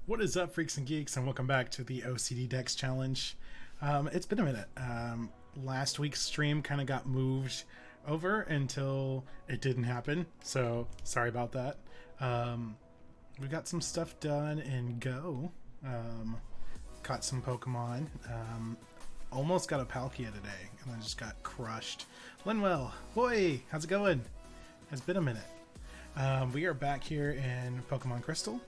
What is up, freaks and geeks, and welcome back to the OCD Dex Challenge. It's been a minute. Last week's stream kind of got moved over until it didn't happen, so sorry about that. We got some stuff done in Go. Caught some Pokemon. Almost got a Palkia today, and I just got crushed. Linwell, boy, how's it going? It's been a minute. We are back here in Pokemon Crystal.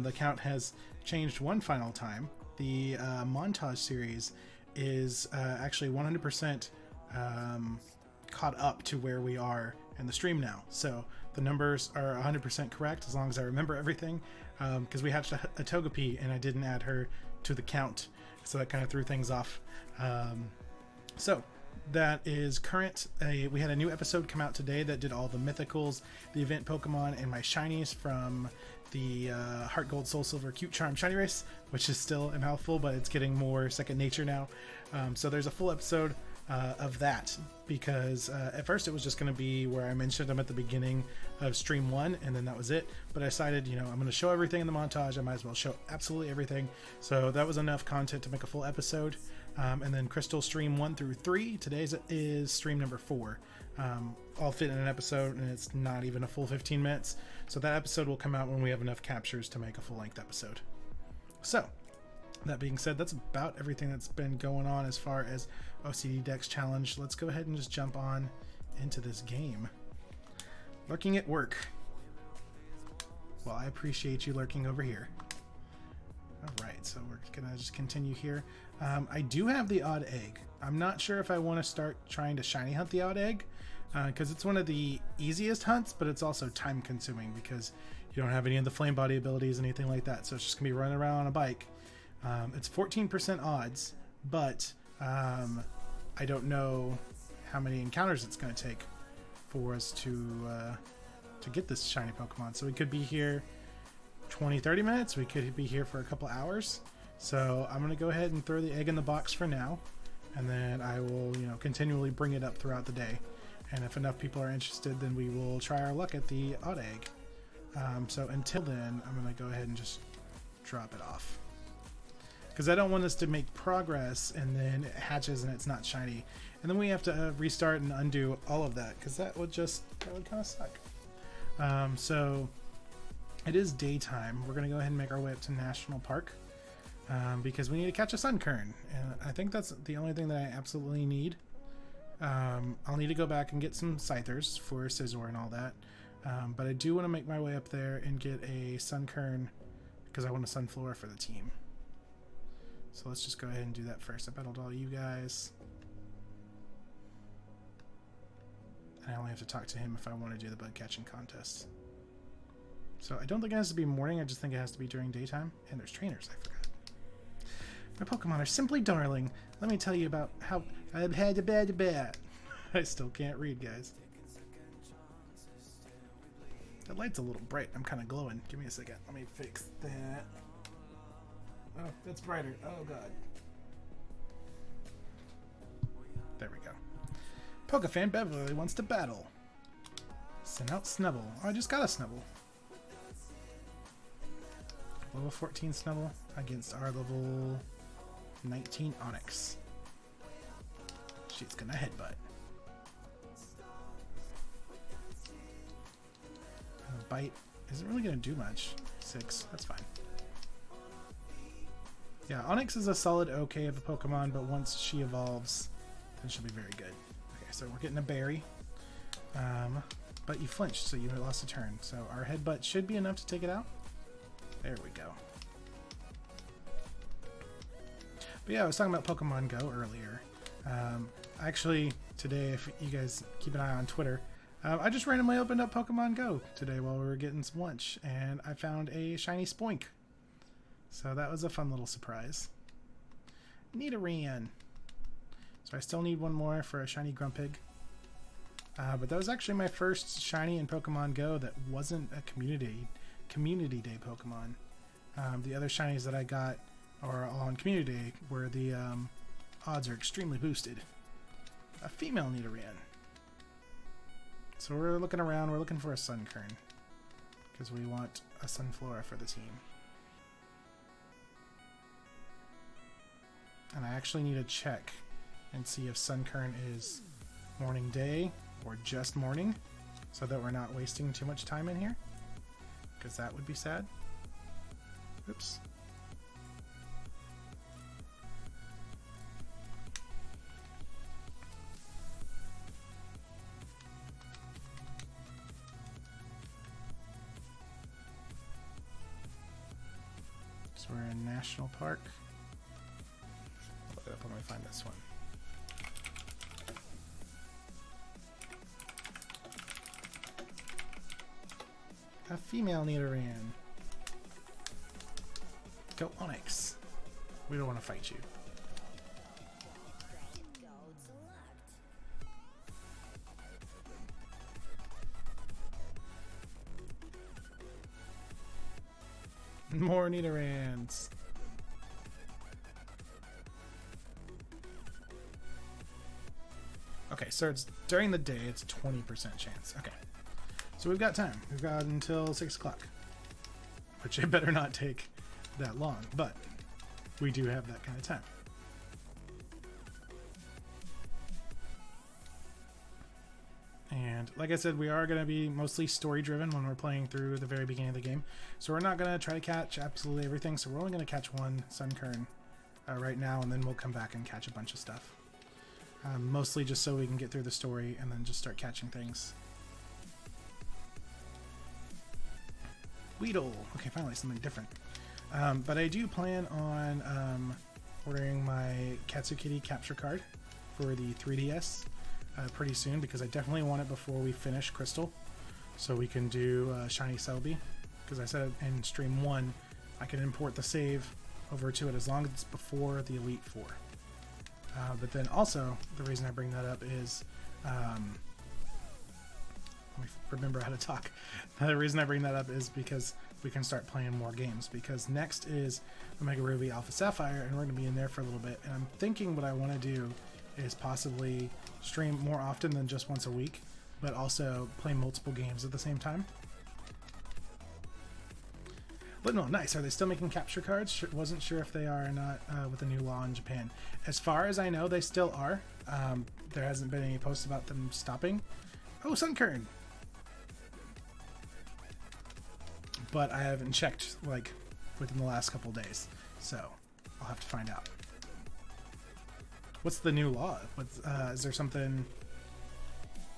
The count has changed one final time. The montage series is actually 100% caught up to where we are in the stream now. So the numbers are 100% correct as long as I remember everything, because we hatched a Togepi and I didn't add her to the count, so that kind of threw things off. So that is current. We had a new episode come out today that did all the mythicals, the event Pokemon, and my shinies from the Heart Gold, Soul Silver, Cute Charm shiny race, which is still a mouthful, but it's getting more second nature now. So there's a full episode of that, because at first it was just going to be where I mentioned them at the beginning of stream 1, and then that was it. But I decided, I'm going to show everything in the montage. I might as well show absolutely everything. So that was enough content to make a full episode. And then Crystal stream 1 through 3. Today's is stream number 4. All fit in an episode, and it's not even a full 15 minutes. So that episode will come out when we have enough captures to make a full-length episode. So that being said, that's about everything that's been going on as far as OCD Dex Challenge. Let's go ahead and just jump on into this game. Lurking at work. Well, I appreciate you lurking over here. Alright, so we're gonna just continue here. I do have the odd egg. I'm not sure if I want to start trying to shiny hunt the odd egg, because it's one of the easiest hunts, but it's also time consuming because you don't have any of the flame body abilities, anything like that, so it's just gonna be running around on a bike. It's 14% odds, but I don't know how many encounters it's going to take for us to get this shiny Pokemon. So we could be here 20-30 minutes, we could be here for a couple hours. So I'm going to go ahead and throw the egg in the box for now, and then I will continually bring it up throughout the day, and if enough people are interested, then we will try our luck at the odd egg. So until then, I'm going to go ahead and just drop it off, because I don't want us to make progress and then it hatches and it's not shiny, and then we have to restart and undo all of that, because that would kind of suck. So it is daytime. We're going to go ahead and make our way up to National Park, because we need to catch a Sunkern, and I think that's the only thing that I absolutely need. I'll need to go back and get some Scythers for Scizor and all that, but I do want to make my way up there and get a Sunkern, because I want a Sunflora for the team. So let's just go ahead and do that first. I battled all you guys. And I only have to talk to him if I want to do the bug catching contest. So I don't think it has to be morning, I just think it has to be during daytime. And there's trainers, I forgot. My Pokemon are simply darling. Let me tell you about how I've had a bad bat. I still can't read, guys. The light's a little bright. I'm kind of glowing. Give me a second. Let me fix that. Oh, that's brighter. Oh, God. There we go. Pokefan Beverly wants to battle. Send out Snubble. Oh, I just got a Snubble. Level 14 Snubble against our level 19 Onyx. She's gonna headbutt. And the bite isn't really gonna do much. 6, that's fine. Yeah, Onyx is a solid okay of a Pokemon, but once she evolves, then she'll be very good. Okay, so we're getting a berry. But you flinched, so you lost a turn. So our headbutt should be enough to take it out. There we go. But yeah, I was talking about Pokemon Go earlier. Actually, today, if you guys keep an eye on Twitter, I just randomly opened up Pokemon Go today while we were getting some lunch, and I found a shiny Spoink. So that was a fun little surprise. Nidoran. So I still need one more for a shiny Grumpig. But that was actually my first shiny in Pokemon Go that wasn't a Community Day Pokemon. The other shinies that I got are on Community Day, where the odds are extremely boosted. A female Nidoran. So we're looking around, we're looking for a Sunkern, because we want a Sunflora for the team. I actually need to check and see if sun current is morning day or just morning, so that we're not wasting too much time in here, because that would be sad. Oops. So we're in National Park. I'll look it up when we find this one. A female Nidoran. Go Onyx. We don't want to fight you. More Nidorans. Okay, so it's during the day, it's a 20% chance. Okay. So we've got time. We've got until 6 o'clock. Which it better not take that long, but we do have that kind of time. And like I said, we are going to be mostly story driven when we're playing through the very beginning of the game. So we're not going to try to catch absolutely everything. So we're only going to catch one Sunkern right now, and then we'll come back and catch a bunch of stuff. Mostly just so we can get through the story and then just start catching things. Weedle. Okay, finally something different. But I do plan on ordering my Katsukity capture card for the 3DS pretty soon, because I definitely want it before we finish Crystal, so we can do Shiny Celebi. Because I said in Stream 1 I can import the save over to it as long as it's before the Elite Four. But then also, the reason I bring that up is, let me remember how to talk. The reason I bring that up is because we can start playing more games, because next is Omega Ruby Alpha Sapphire, and we're going to be in there for a little bit. And I'm thinking what I want to do is possibly stream more often than just once a week, but also play multiple games at the same time. But no, nice. Are they still making capture cards? Wasn't sure if they are or not with the new law in Japan. As far as I know, they still are. There hasn't been any posts about them stopping. Oh, Sunkern! But I haven't checked like within the last couple days, so I'll have to find out. What's the new law? Is there something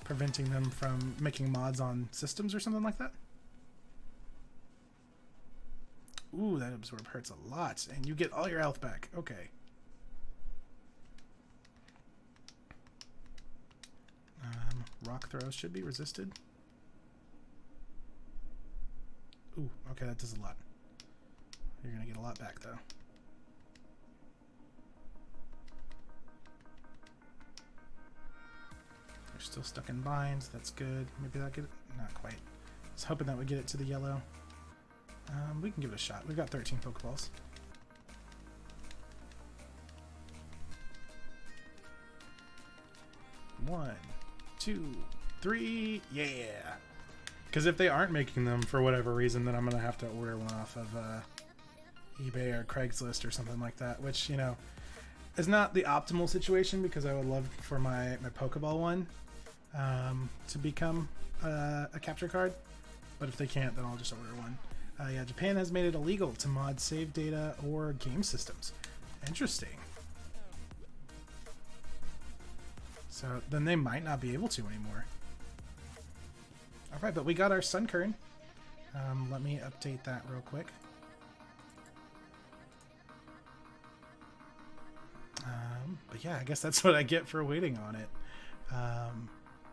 preventing them from making mods on systems or something like that? Ooh, that absorb hurts a lot, and you get all your health back. Okay. Rock throws should be resisted. Ooh, okay, that does a lot. You're gonna get a lot back, though. They're still stuck in binds. That's good. Maybe that'll get it. Not quite. I was hoping that would get it to the yellow. We can give it a shot. We've got 13 Pokeballs. One, 2, 3, yeah! Because if they aren't making them for whatever reason, then I'm going to have to order one off of eBay or Craigslist or something like that, which, you know, is not the optimal situation, because I would love for my Pokeball one to become a capture card. But if they can't, then I'll just order one. Yeah, Japan has made it illegal to mod save data or game systems. Interesting. So then they might not be able to anymore. Alright, but we got our Sunkern. Let me update that real quick. But yeah, I guess that's what I get for waiting on it.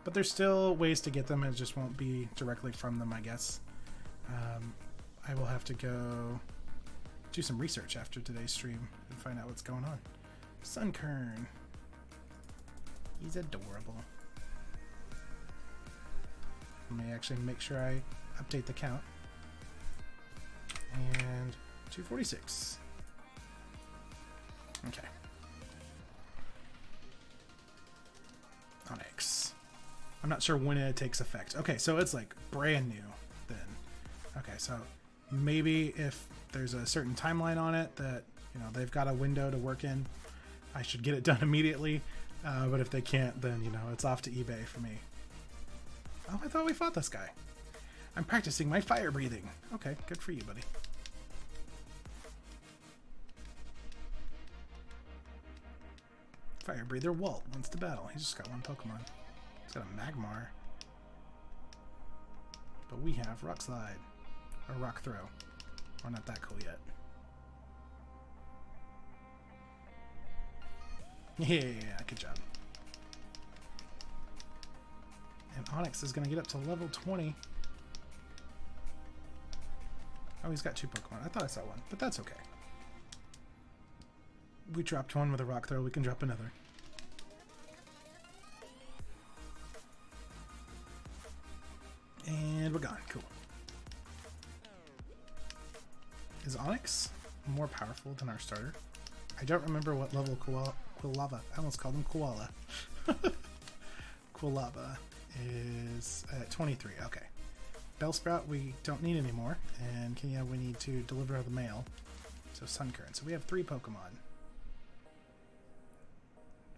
But there's still ways to get them, it just won't be directly from them, I guess. I will have to go do some research after today's stream and find out what's going on. Sunkern. He's adorable. Let me actually make sure I update the count. And 246. Okay. Onyx. I'm not sure when it takes effect. Okay, so it's like brand new then. Okay, so maybe if there's a certain timeline on it that, you know, they've got a window to work in, I should get it done immediately. But if they can't, then, you know, it's off to eBay for me. Oh, I thought we fought this guy. I'm practicing my fire breathing. Okay, good for you, buddy. Fire breather Walt wants to battle. He's just got one Pokemon. He's got a Magmar. But we have Rock Slide. Or Rock Throw. We're not that cool yet. Yeah, good job. And Onyx is going to get up to level 20. Oh, he's got 2 Pokemon. I thought I saw one, but that's okay. We dropped one with a Rock Throw. We can drop another. And we're gone. Cool. Is Onyx more powerful than our starter? I don't remember what level Quilava. I almost called him Koala. Quilava is at 23. Okay. Bellsprout we don't need anymore. And Kenya we need to deliver the mail. So Suncurrent. So we have 3 Pokemon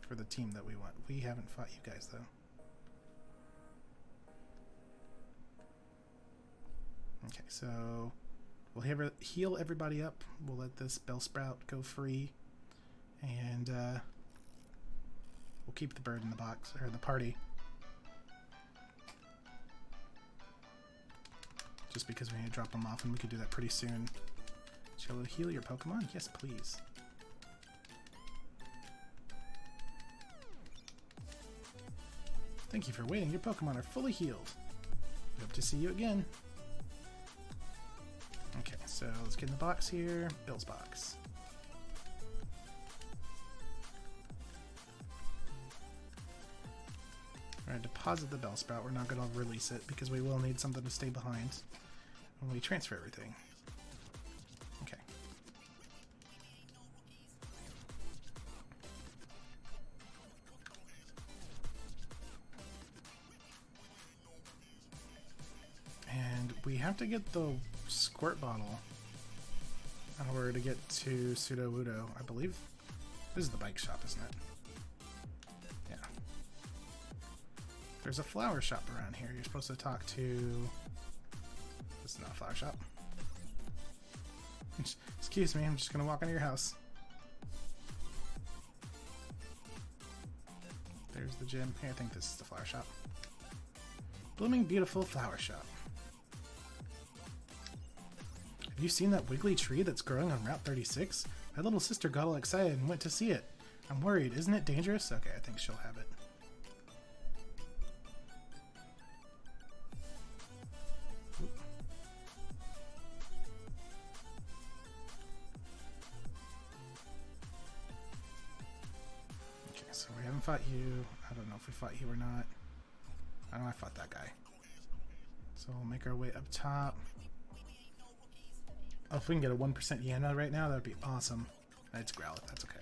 for the team that we want. We haven't fought you guys though. Okay, so we'll heal everybody up. We'll let this Bellsprout go free. And we'll keep the bird in the box, or the party. Just because we need to drop them off, and we could do that pretty soon. Shall we heal your Pokemon? Yes, please. Thank you for waiting. Your Pokemon are fully healed. We hope to see you again. Okay, so let's get in the box here. Bill's box. Alright, deposit the Bellsprout. We're not going to release it because we will need something to stay behind when we transfer everything. Okay. And we have to get the squirt bottle in order to get to Sudowoodo, I believe. This is the bike shop, isn't it? Yeah. There's a flower shop around here. You're supposed to talk to... This is not a flower shop. Excuse me, I'm just going to walk into your house. There's the gym. Here, I think this is the flower shop. Blooming Beautiful Flower Shop. Have you seen that wiggly tree that's growing on Route 36? My little sister got all excited and went to see it. I'm worried. Isn't it dangerous? Okay, I think she'll have it. Oop. Okay, so we haven't fought you. I don't know if we fought you or not. I know I fought that guy. So we'll make our way up top. Oh, if we can get a 1% Yana right now, that would be awesome. It's Growlithe, that's okay.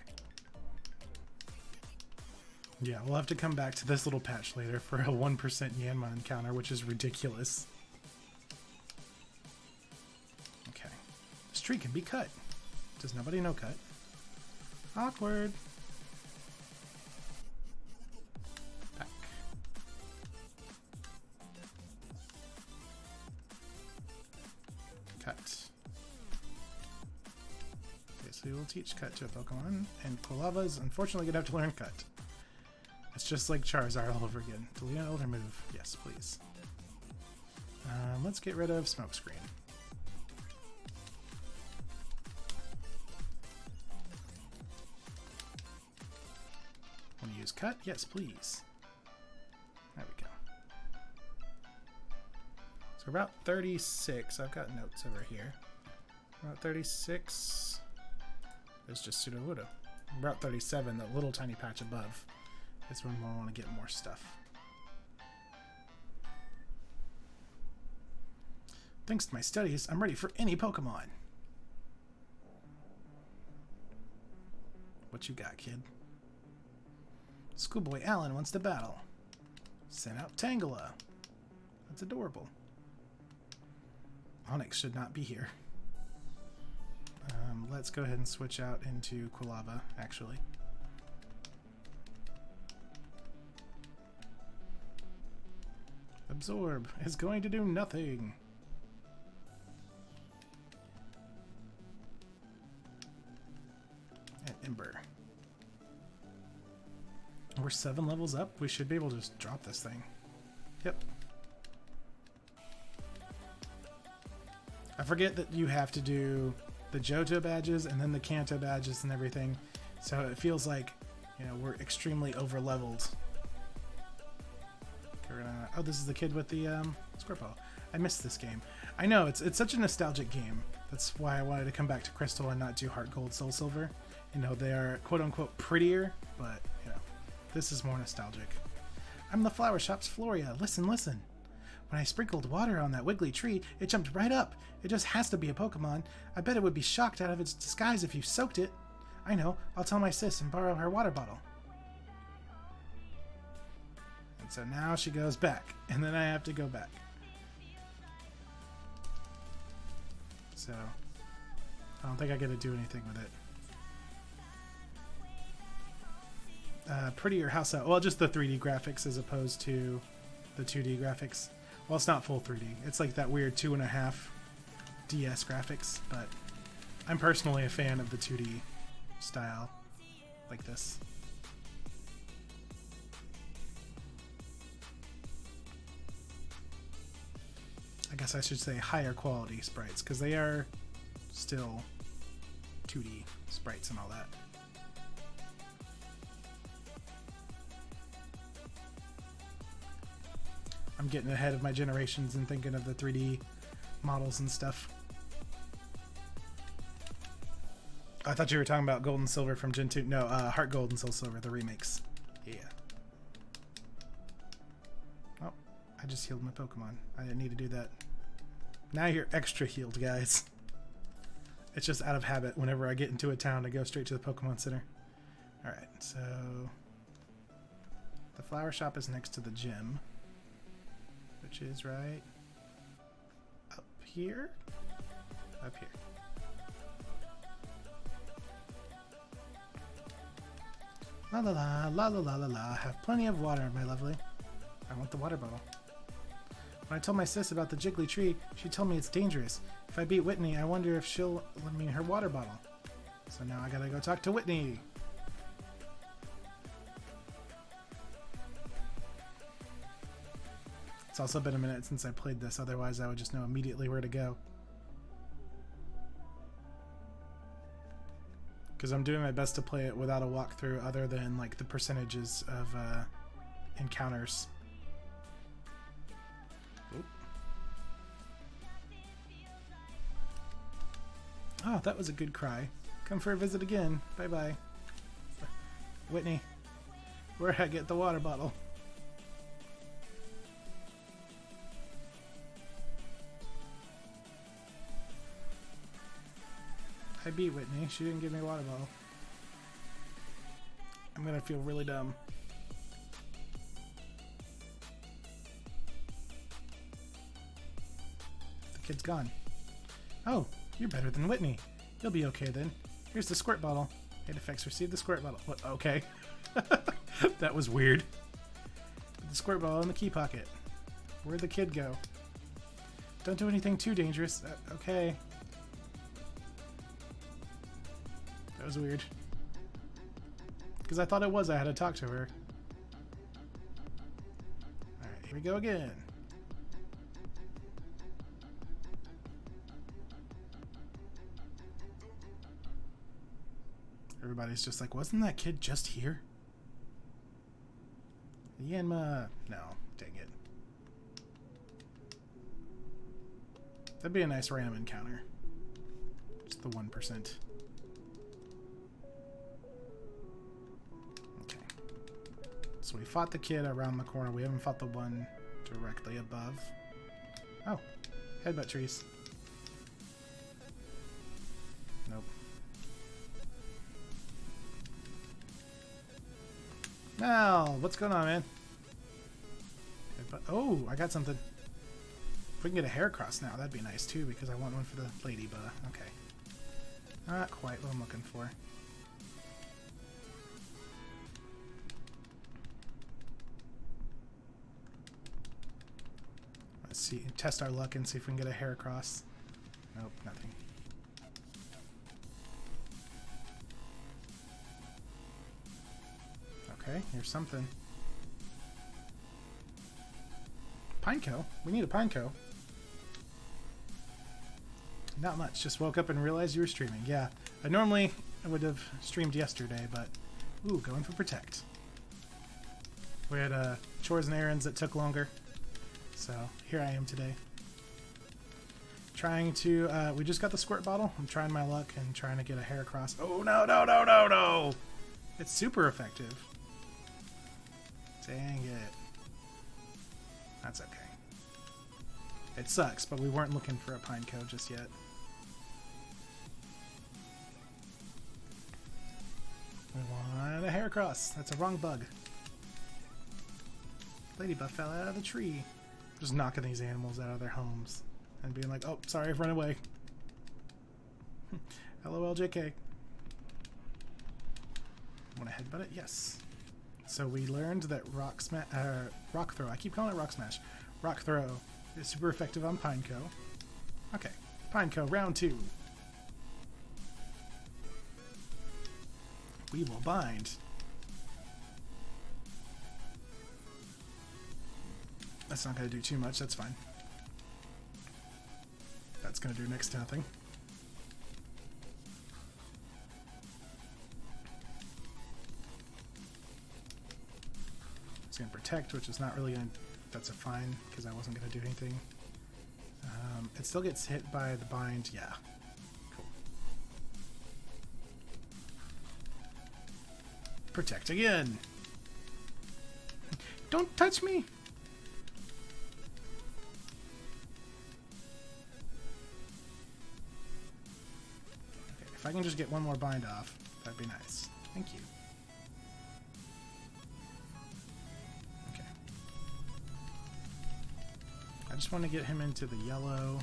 Yeah, we'll have to come back to this little patch later for a 1% Yanma encounter, which is ridiculous. Okay. This tree can be cut. Does nobody know cut? Awkward. Back. Cut. We will teach Cut to a Pokemon, and Quilava is unfortunately gonna have to learn Cut. It's just like Charizard all over again. Delete an older move. Yes, please. Let's get rid of Smokescreen. Want to use Cut? Yes, please. There we go. So Route 36, I've got notes over here. Route 36... It's just Sudowoodo. Route 37, the little tiny patch above, is when we'll want to get more stuff. Thanks to my studies, I'm ready for any Pokemon. What you got, kid? Schoolboy Alan wants to battle. Send out Tangela. That's adorable. Onyx should not be here. Let's go ahead and switch out into Quilava, actually. Absorb is going to do nothing. And Ember. We're 7 levels up. We should be able to just drop this thing. Yep. I forget that you have to do the Johto badges and then the Kanto badges and everything. So it feels like, you know, we're extremely over leveled. Oh, this is the kid with the squirt ball. I missed this game. I know, it's such a nostalgic game. That's why I wanted to come back to Crystal and not do Heart Gold, Soul Silver. You know, they are quote-unquote prettier, but, you know, this is more nostalgic. I'm the flower shop's Floria. Listen, listen. When I sprinkled water on that wiggly tree, it jumped right up. It just has to be a Pokemon. I bet it would be shocked out of its disguise if you soaked it. I know. I'll tell my sis and borrow her water bottle. And so now she goes back, and then I have to go back. So, I don't think I get to do anything with it. Prettier house out. Well, just the 3D graphics as opposed to the 2D graphics. Well, it's not full 3D. It's like that weird 2.5 DS graphics, but I'm personally a fan of the 2D style like this. I guess I should say higher quality sprites, because they are still 2D sprites and all that. I'm getting ahead of my generations and thinking of the 3D models and stuff. I thought you were talking about Gold and Silver from Gen 2. No, Heart Gold and Soul Silver, the remakes. Yeah. Oh, I just healed my Pokemon. I didn't need to do that. Now you're extra healed, guys. It's just out of habit. Whenever I get into a town, I go straight to the Pokemon Center. Alright, so... the flower shop is next to the gym. Which is right... up here? Up here. La la la, la la la la la. Have plenty of water, my lovely. I want the water bottle. When I told my sis about the jiggly tree, she told me it's dangerous. If I beat Whitney, I wonder if she'll lend me her water bottle. So now I gotta go talk to Whitney. It's also been a minute since I played this, otherwise I would just know immediately where to go. Because I'm doing my best to play it without a walkthrough other than like the percentages of encounters. Oop. Oh, that was a good cry. Come for a visit again. Bye-bye. Whitney, where'd I get the water bottle? I beat Whitney. She didn't give me a water bottle. I'm gonna feel really dumb. The kid's gone. Oh, you're better than Whitney. You'll be okay then. Here's the squirt bottle. Aedifex received the squirt bottle. What? Okay. That was weird. Put the squirt bottle in the key pocket. Where'd the kid go? Don't do anything too dangerous. Okay. That was weird. Because I thought it was. I had to talk to her. Alright, here we go again. Everybody's just like, wasn't that kid just here? Yanma. No, dang it. That'd be a nice random encounter. Just the 1%. So we fought the kid around the corner. We haven't fought the one directly above. Oh, headbutt trees. Nope. Now, what's going on, man? Headbutt. Oh, I got something. If we can get a hair cross now, that'd be nice too, because I want one for the lady, but okay. Not quite what I'm looking for. see, test our luck and see if we can get a hair across. Nope, nothing. Okay, here's something. Pineco? We need a pineco. Not much. Just woke up and realized you were streaming. Yeah, I would have streamed yesterday, but ooh, going for protect. We had chores and errands that took longer, so here I am today. Trying to, we just got the squirt bottle. I'm trying my luck and trying to get a hair across. Oh, no, no, no, no, no! It's super effective. Dang it. That's okay. It sucks, but we weren't looking for a pineco just yet. We want a hair across. That's a wrong bug. Ladybug fell out of the tree. Just knocking these animals out of their homes and being like, oh, sorry, I've run away. LOL JK. Want to headbutt it? Yes. So we learned that rock throw, I keep calling it rock smash. Rock throw is super effective on pineco. Okay, pineco round 2. We will bind. That's not going to do too much, that's fine. That's going to do next to nothing. It's going to protect, which is not really going to... That's a fine, because I wasn't going to do anything. It still gets hit by the bind, yeah. Cool. Protect again! Don't touch me! Okay, if I can just get one more bind off, that'd be nice. Thank you. I just want to get him into the yellow.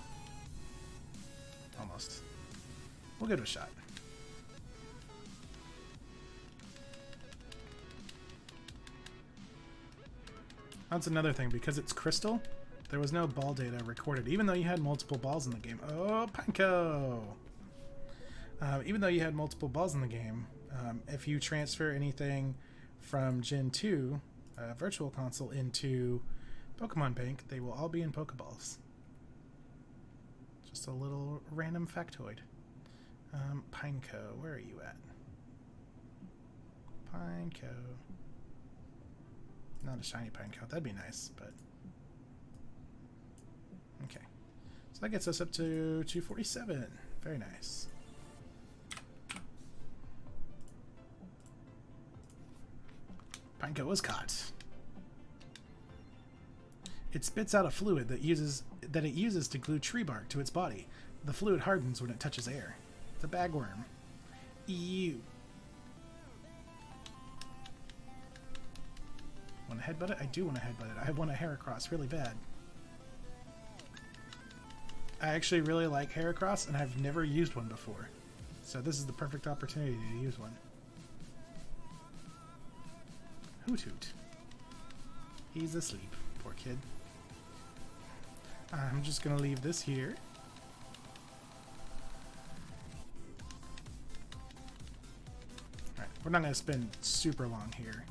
Almost. We'll give it a shot. That's another thing. Because it's crystal, there was no ball data recorded, even though you had multiple balls in the game. Oh, Pineco! Even though you had multiple balls in the game, if you transfer anything from Gen 2, Virtual Console, into Pokemon Bank, they will all be in Pokeballs. Just a little random factoid. Pineco, where are you at? Pineco. Not a shiny Pineco, that'd be nice, but... Okay. So that gets us up to 247. Very nice. Pineco was caught. It spits out a fluid that it uses to glue tree bark to its body. The fluid hardens when it touches air. It's a bagworm. Ew. Want to headbutt it? I do want to headbutt it. I want a Heracross really bad. I actually really like Heracross, and I've never used one before. So this is the perfect opportunity to use one. Hoot hoot. He's asleep. Poor kid. I'm just going to leave this here. Alright, we're not going to spend super long here.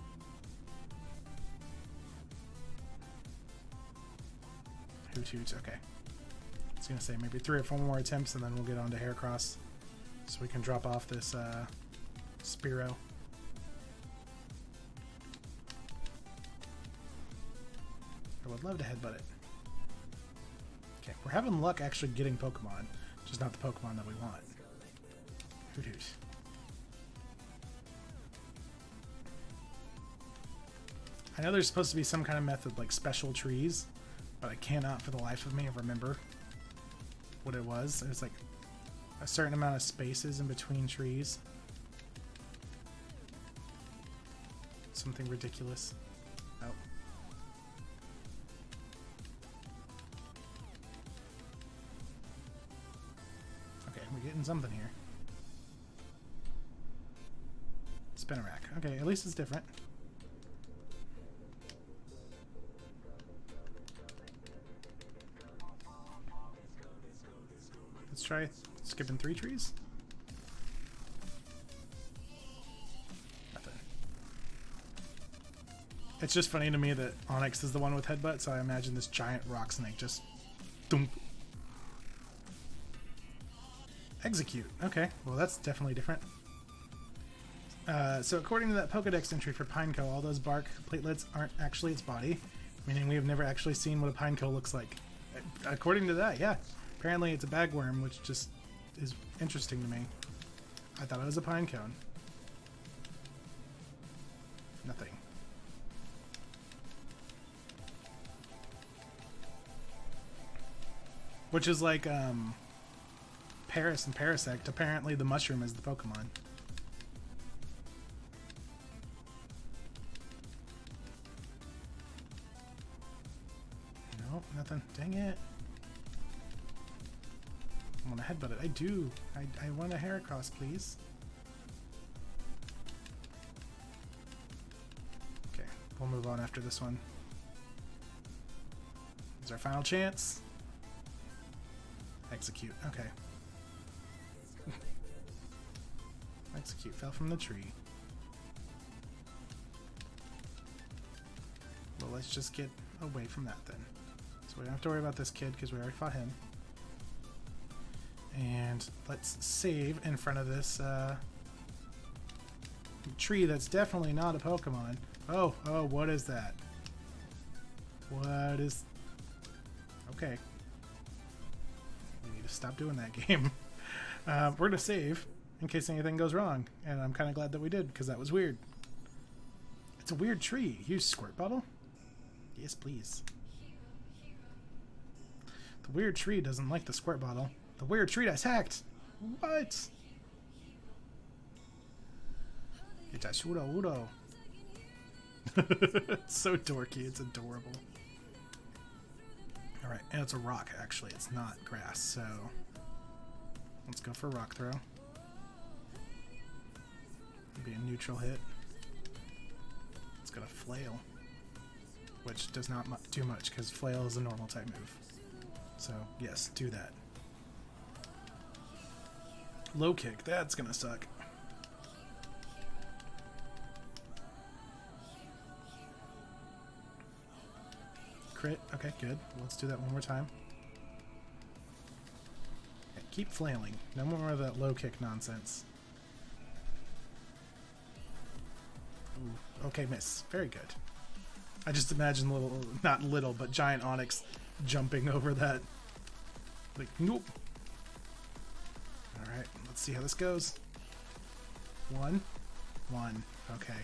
Hoot hoot, okay. I was going to say maybe 3 or 4 more attempts and then we'll get on to Heracross. So we can drop off this Spearow. I would love to headbutt it. Okay, we're having luck actually getting Pokemon, just not the Pokemon that we want. Hoot hoot. I know there's supposed to be some kind of method like special trees, but I cannot for the life of me remember what it was. It was like a certain amount of spaces in between trees. Something ridiculous. Oh. We're getting something here. Spinarak. Okay, at least it's different. try skipping 3 trees? Nothing. It's just funny to me that Onyx is the one with headbutt, so I imagine this giant rock snake just thump. Execute. Okay, well that's definitely different. So according to that Pokedex entry for Pineco, all those bark platelets aren't actually its body, meaning we have never actually seen what a Pineco looks like. According to that, yeah. Apparently it's a bagworm, which just is interesting to me. I thought it was a pine cone. Nothing. Which is like Paris and Parasect. Apparently the mushroom is the Pokemon. Nope, nothing. Dang it. I want to headbutt it. I do. I want a Heracross, please. Okay, we'll move on after this one. This is our final chance. Execute. Okay. Execute. Fell from the tree. Well, let's just get away from that then. So we don't have to worry about this kid because we already fought him. And let's save in front of this tree that's definitely not a Pokemon. Oh, what is that? What is... Okay. We need to stop doing that game. We're going to save in case anything goes wrong. And I'm kind of glad that we did because that was weird. It's a weird tree. Use Squirt Bottle? Yes, please. The weird tree doesn't like the Squirt Bottle. The weird tree that's hacked. What? It's a Udo. It's so dorky. It's adorable. Alright, and it's a rock, actually. It's not grass, so... Let's go for a rock throw. It'll be a neutral hit. It's got a flail. Which does not do much, because flail is a normal type move. So, yes, do that. Low kick, that's gonna suck. Crit, okay, good. Let's do that one more time. Okay, keep flailing. No more of that low kick nonsense. Ooh, okay, miss. Very good. I just imagine not little, but giant Onyx jumping over that. Like, nope. Alright, let's see how this goes. One. Okay.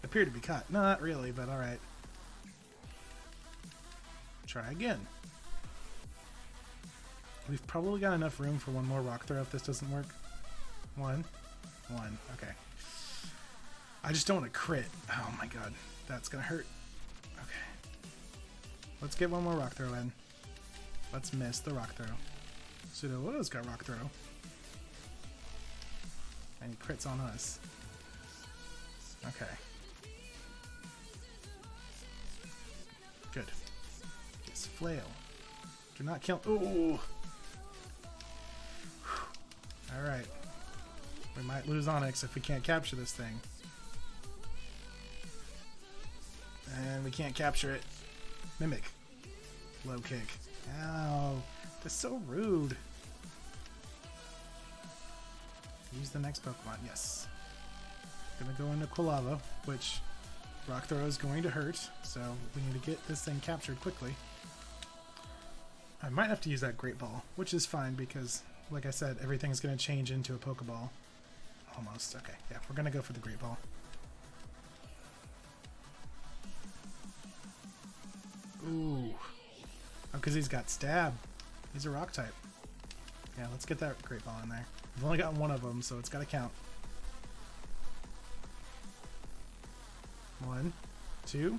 Appeared to be caught. No, not really, but alright. Try again. We've probably got enough room for one more rock throw if this doesn't work. One. Okay. I just don't want to crit. Oh my god. That's gonna hurt. Okay. Let's get one more rock throw in. Let's miss the rock throw. Sudowoodo's got rock throw. And he crits on us. Okay. Good. This flail. Do not kill. Ooh! Alright. We might lose Onyx if we can't capture this thing. And we can't capture it. Mimic. Low kick. Ow. That's so rude. Use the next Pokemon. Yes. Gonna go into Quilava, which rock throw is going to hurt, so we need to get this thing captured quickly. I might have to use that Great Ball, which is fine because, like I said, everything's gonna change into a Pokeball. Almost. Okay, yeah, we're gonna go for the Great Ball. Ooh. Oh, because he's got Stab. He's a rock type. Yeah, let's get that Great Ball in there. I've only got one of them, so it's got to count. 1, 2,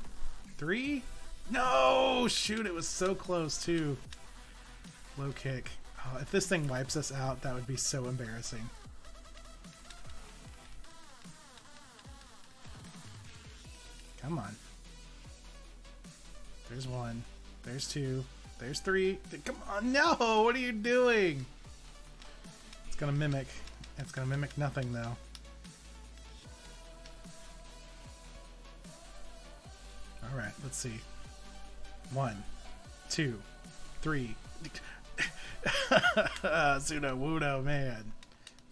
3. No! Shoot, it was so close, too. Low kick. Oh, if this thing wipes us out, that would be so embarrassing. Come on. There's 1. There's 2. There's 3. Come on. No! What are you doing? gonna mimic. It's gonna mimic nothing though. Alright, let's see. 1, 2, 3. Sudowoodo, man.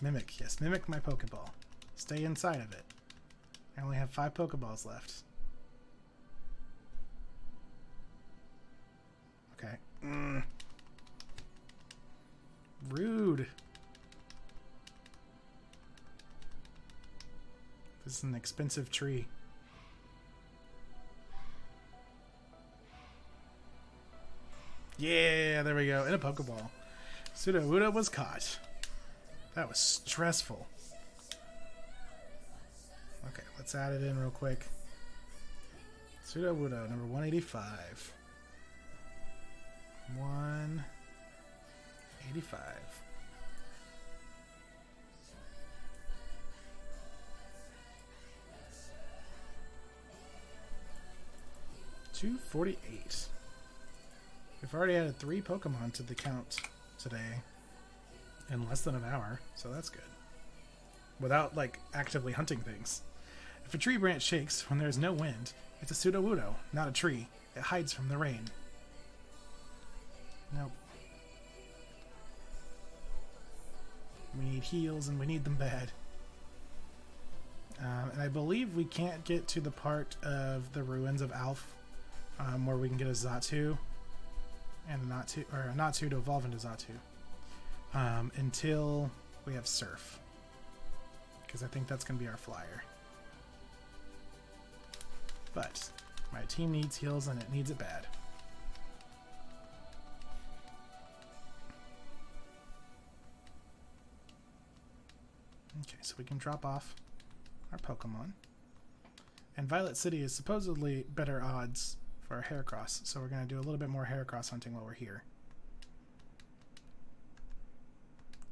Mimic, yes, mimic my Pokeball. Stay inside of it. I only have 5 Pokeballs left. Okay. Rude. This is an expensive tree. Yeah, there we go. In a Pokeball. Sudowoodo was caught. That was stressful. Okay, let's add it in real quick. Sudowoodo, number 185. 185. $248. We've already added 3 Pokemon to the count today in less than an hour, so that's good. Without, like, actively hunting things. If a tree branch shakes when there's no wind, it's a Sudowoodo, not a tree. It hides from the rain. Nope. We need heals, and we need them bad. And I believe we can't get to the part of the ruins of Alf where we can get a Xatu and a Natsu to evolve into Xatu until we have Surf, because I think that's going to be our flyer. But my team needs heals, and it needs it bad. Okay, so we can drop off our Pokemon. And Violet City is supposedly better odds for our Heracross, so we're going to do a little bit more Heracross hunting while we're here.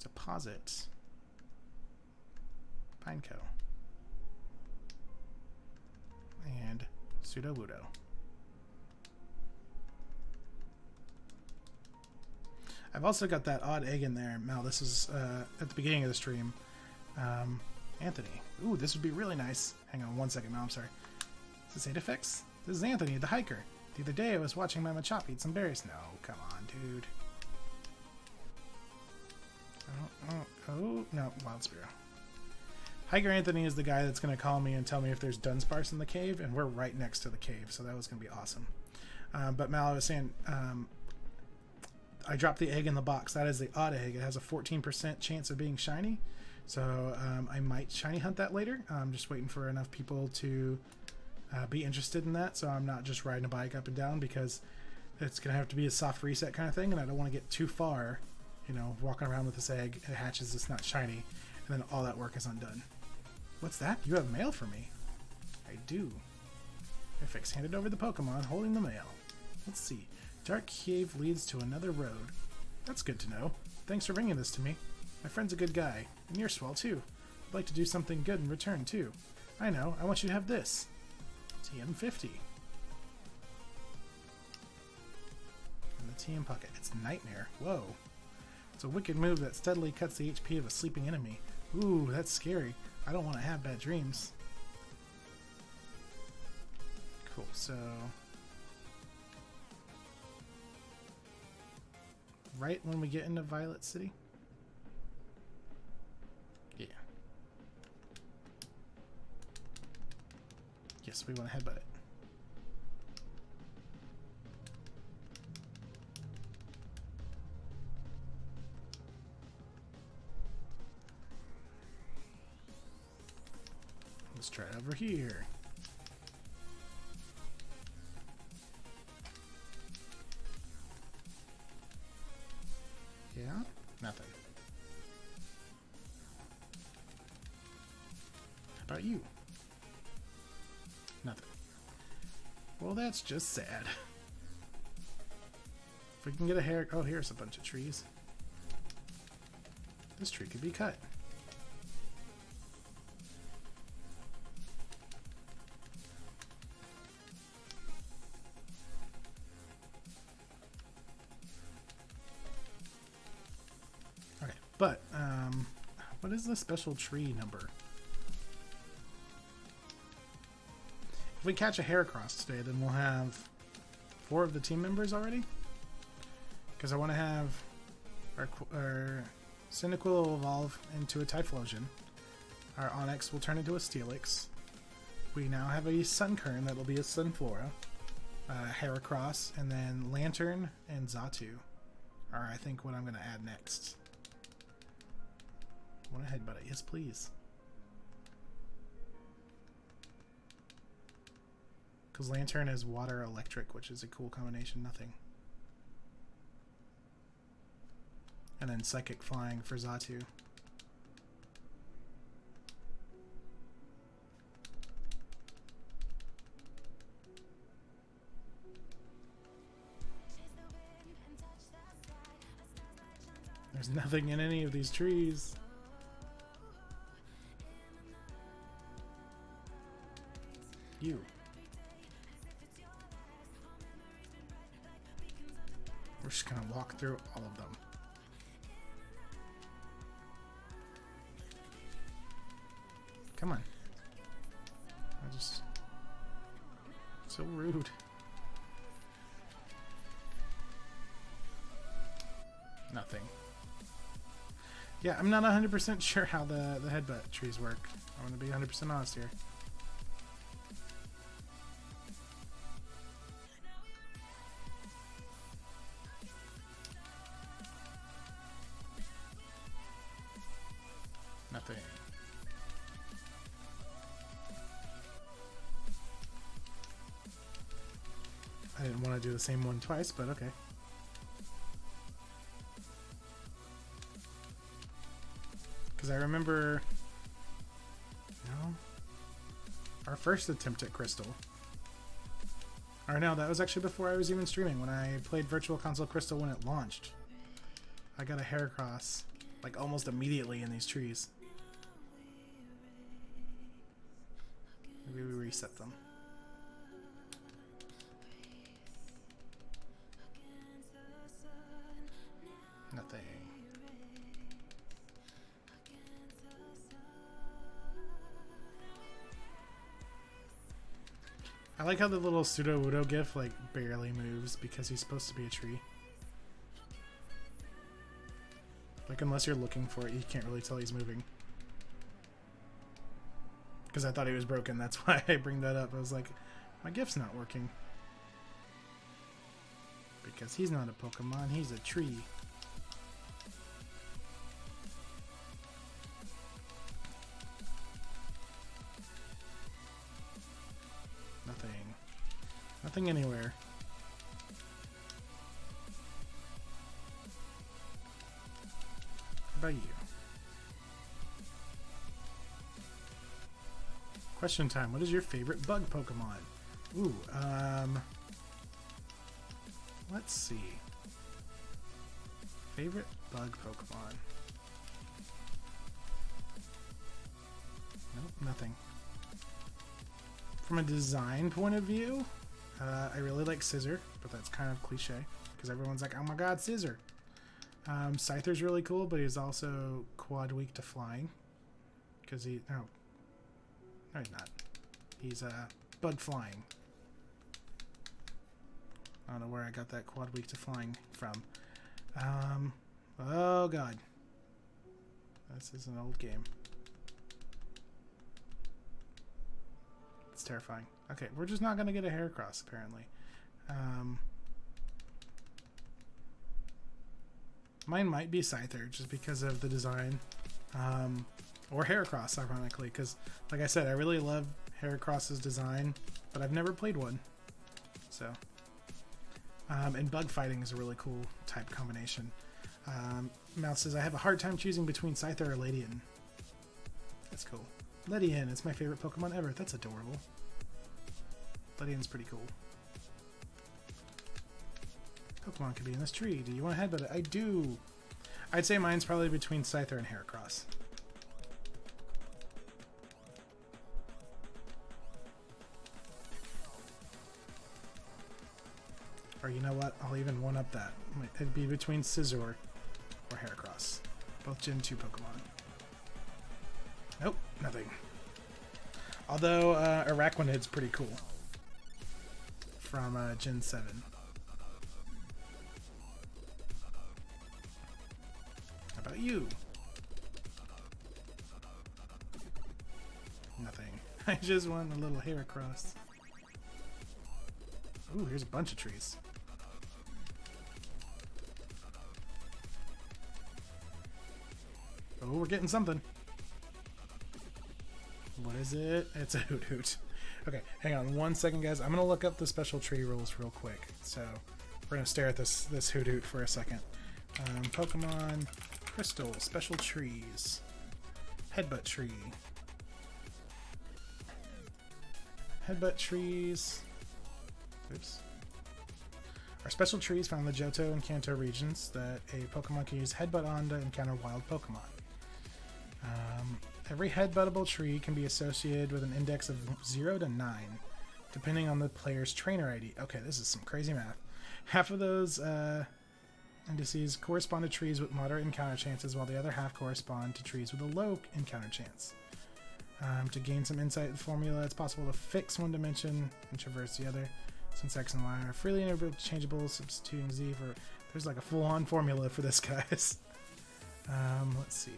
Deposit. Pineco. And Sudowoodo. I've also got that odd egg in there. Mal, this is at the beginning of the stream. Anthony. Ooh, this would be really nice. Hang on 1 second, Mal, I'm sorry. Is this Aedifex? This is Anthony, the hiker. The other day I was watching my Machop eat some berries. No, come on, dude. Oh, no, Wild Spearow. Hiker Anthony is the guy that's going to call me and tell me if there's Dunsparce in the cave, and we're right next to the cave, so that was going to be awesome. But Mal, I was saying, I dropped the egg in the box. That is the odd egg. It has a 14% chance of being shiny, so I might shiny hunt that later. I'm just waiting for enough people to be interested in that, so I'm not just riding a bike up and down, because it's going to have to be a soft reset kind of thing, and I don't want to get too far, you know, walking around with this egg. It hatches, it's not shiny, and then all that work is undone. What's that? You have mail for me. I do. Aedifex handed over the Pokemon, holding the mail. Let's see. Dark Cave leads to another road. That's good to know. Thanks for bringing this to me. My friend's a good guy, and you're swell too. I'd like to do something good in return too. I know, I want you to have this. TM50. And the TM Pocket. It's Nightmare. Whoa. It's a wicked move that steadily cuts the HP of a sleeping enemy. Ooh, that's scary. I don't want to have bad dreams. Cool, so... right when we get into Violet City? Yeah. Yes, we want to headbutt it. Let's try it over here. Yeah? Nothing. How about you? Nothing. Well, that's just sad. If we can get a hair... oh, here's a bunch of trees. This tree could be cut. Okay, but, What is the special tree number? If we catch a Heracross today, then we'll have 4 of the team members already. Because I want to have our Cyndaquil will evolve into a Typhlosion. Our Onix will turn into a Steelix. We now have a Sunkern that will be a Sunflora. Heracross, and then Lantern and Xatu are, I think, what I'm going to add next. Want to headbutt it? Yes, please. Because Lantern is water electric, which is a cool combination. Nothing. And then Psychic Flying for Xatu. There's nothing in any of these trees. You. We're just gonna walk through all of them. Come on. So rude. Nothing. Yeah, I'm not 100% sure how the headbutt trees work. I want to be 100% honest here. Nothing. I didn't want to do the same one twice, but okay. Because I remember, our first attempt at Crystal. Or no, that was actually before I was even streaming, when I played Virtual Console Crystal when it launched. I got a Heracross, like, almost immediately in these trees. Maybe we reset them. Nothing. I like how the little Sudowoodo gif like barely moves because he's supposed to be a tree. Like unless you're looking for it, you can't really tell he's moving. Because I thought he was broken, that's why I bring that up. I was like, my gif's not working. Because he's not a Pokemon, he's a tree. Nothing. Nothing anywhere. How about you? Question time. What is your favorite bug Pokemon? Ooh, let's see. Favorite bug Pokemon? Nope, nothing. From a design point of view, I really like Scissor, but that's kind of cliche because everyone's like, oh my god, Scissor. Scyther's really cool, but he's also quad weak to flying because no, he's not. He's bug flying. I don't know where I got that quad weak to flying from. Oh god, this is an old game. It's terrifying. Okay, we're just not going to get a Heracross, apparently. Mine might be Scyther, just because of the design. Or Heracross, ironically, because, like I said, I really love Heracross's design, but I've never played one. So, and bug fighting is a really cool type combination. Mouse says, I have a hard time choosing between Scyther or Ledian. That's cool. Ledian, it's my favorite Pokemon ever. That's adorable. Ledian's pretty cool. Pokemon could be in this tree. Do you want to headbutt it? I do. I'd say mine's probably between Scyther and Heracross. Or you know what? I'll even one-up that. It'd be between Scizor or Heracross. Both Gen 2 Pokemon. Nothing. Although Araquanid's pretty cool. From Gen 7. How about you? Nothing. I just want a little hair across. Ooh, here's a bunch of trees. Oh, we're getting something. What is it? It's a hoot hoot. Okay, hang on 1 second, guys. I'm gonna look up the special tree rules real quick. So we're gonna stare at this hoot hoot for a second. Pokemon Crystal special trees. Headbutt tree. Headbutt trees. Oops. Are special trees found in the Johto and Kanto regions that a Pokemon can use Headbutt on to encounter wild Pokemon. Every headbuttable tree can be associated with an index of 0 to 9, depending on the player's trainer ID. Okay, this is some crazy math. Half of those indices correspond to trees with moderate encounter chances, while the other half correspond to trees with a low encounter chance. To gain some insight in the formula, it's possible to fix one dimension and traverse the other. Since X and Y are freely interchangeable, substituting Z for... There's like a full-on formula for this, guys. Let's see.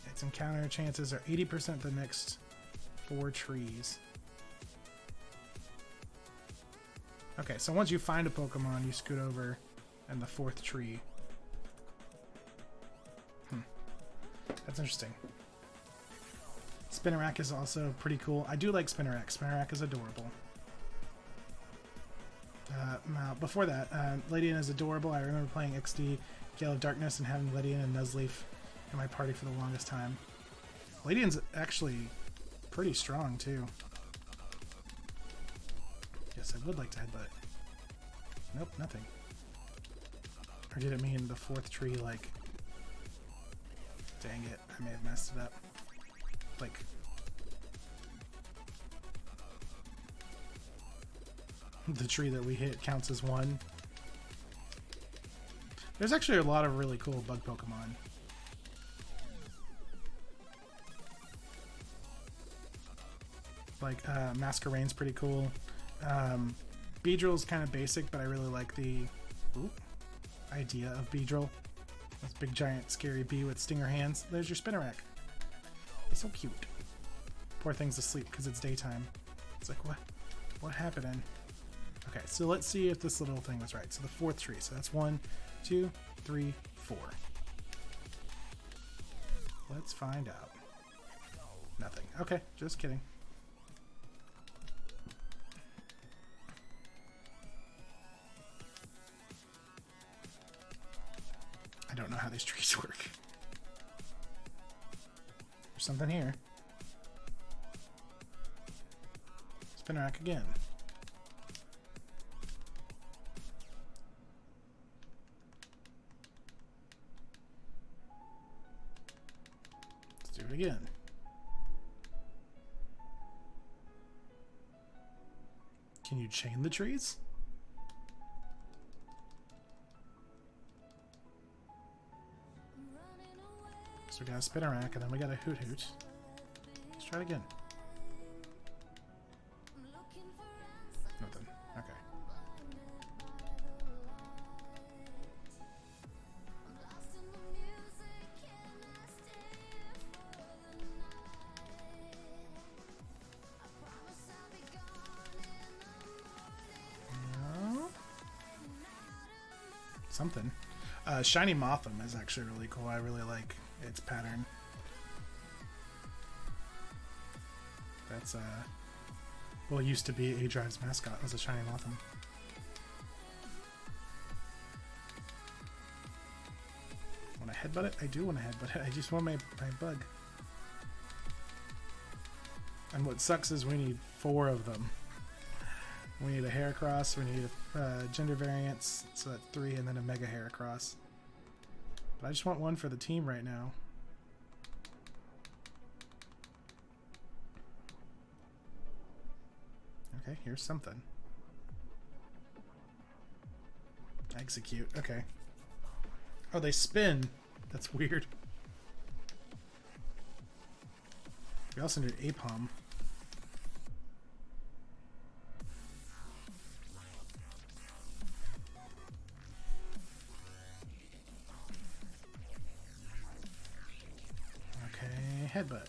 Its encounter chances are 80% the next 4 trees. Okay, so once you find a Pokemon, you scoot over and the 4th tree. That's interesting. Spinarak is also pretty cool. I do like Spinarak. Spinarak is adorable. Now, before that, Ledian is adorable. I remember playing XD Gale of Darkness and having Ledian and Nuzleaf in my party for the longest time. Ledian's actually pretty strong, too. Yes, I would like to headbutt. Nope, nothing. Or did it mean the 4th tree, like... Dang it, I may have messed it up. Like... The tree that we hit counts as 1. There's actually a lot of really cool bug Pokemon. Like, Masquerain's pretty cool. Beedrill's kind of basic, but I really like the idea of Beedrill. This big, giant, scary bee with stinger hands. There's your Spinarak. It's so cute. Poor thing's asleep because it's daytime. It's like, what happened? Okay, so let's see if this little thing was right. So the 4th tree. So that's 1, 2, 3, 4. Let's find out. Nothing. Okay, just kidding. I don't know how these trees work. There's something here. Spinarak again. Let's do it again. Can you chain the trees? So we got a Spinarak, and then we got a Hoot Hoot. Let's try it again. Nothing. Okay. No. Something. Shiny Motham is actually really cool. I really like its pattern. That's well, it used to be A-Drive's mascot was a Shiny Motham. Want to headbutt it? I do want to headbutt it. I just want my bug. And what sucks is we need 4 of them. We need a Heracross, we need a gender variance, so that's 3, and then a Mega Heracross. But I just want 1 for the team right now. Okay, here's something. Execute, okay. Oh, they spin. That's weird. We also need Apom. Okay, headbutt.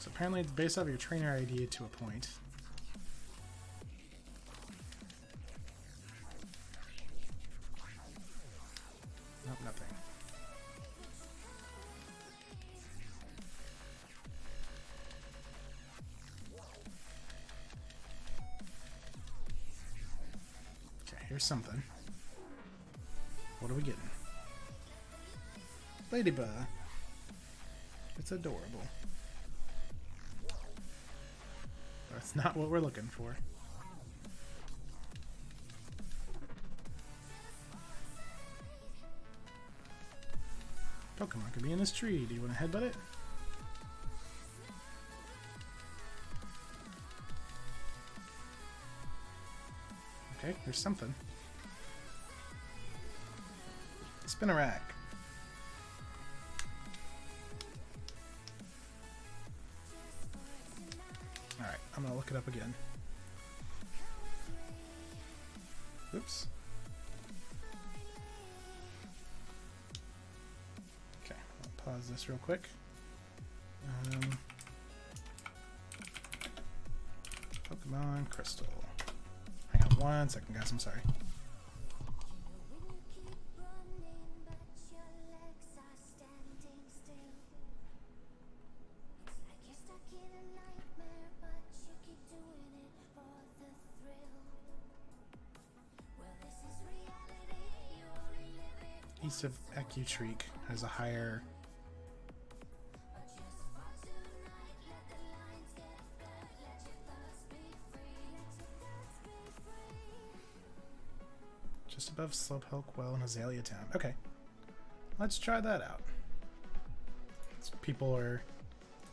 So apparently it's based off your trainer ID to a point. Nope, nothing. Okay, here's something. What are we getting? Ladybug. It's adorable. That's not what we're looking for. Pokemon could be in this tree. Do you want to headbutt it? Okay, there's something. Spinnerack. Alright, I'm gonna look it up again. Oops. Okay, I'll pause this real quick. Pokemon Crystal. Hang on one second, guys, I'm sorry. East of Ecutreek has a higher just above Slowpoke Well and Azalea Town. Okay, let's try that out. People are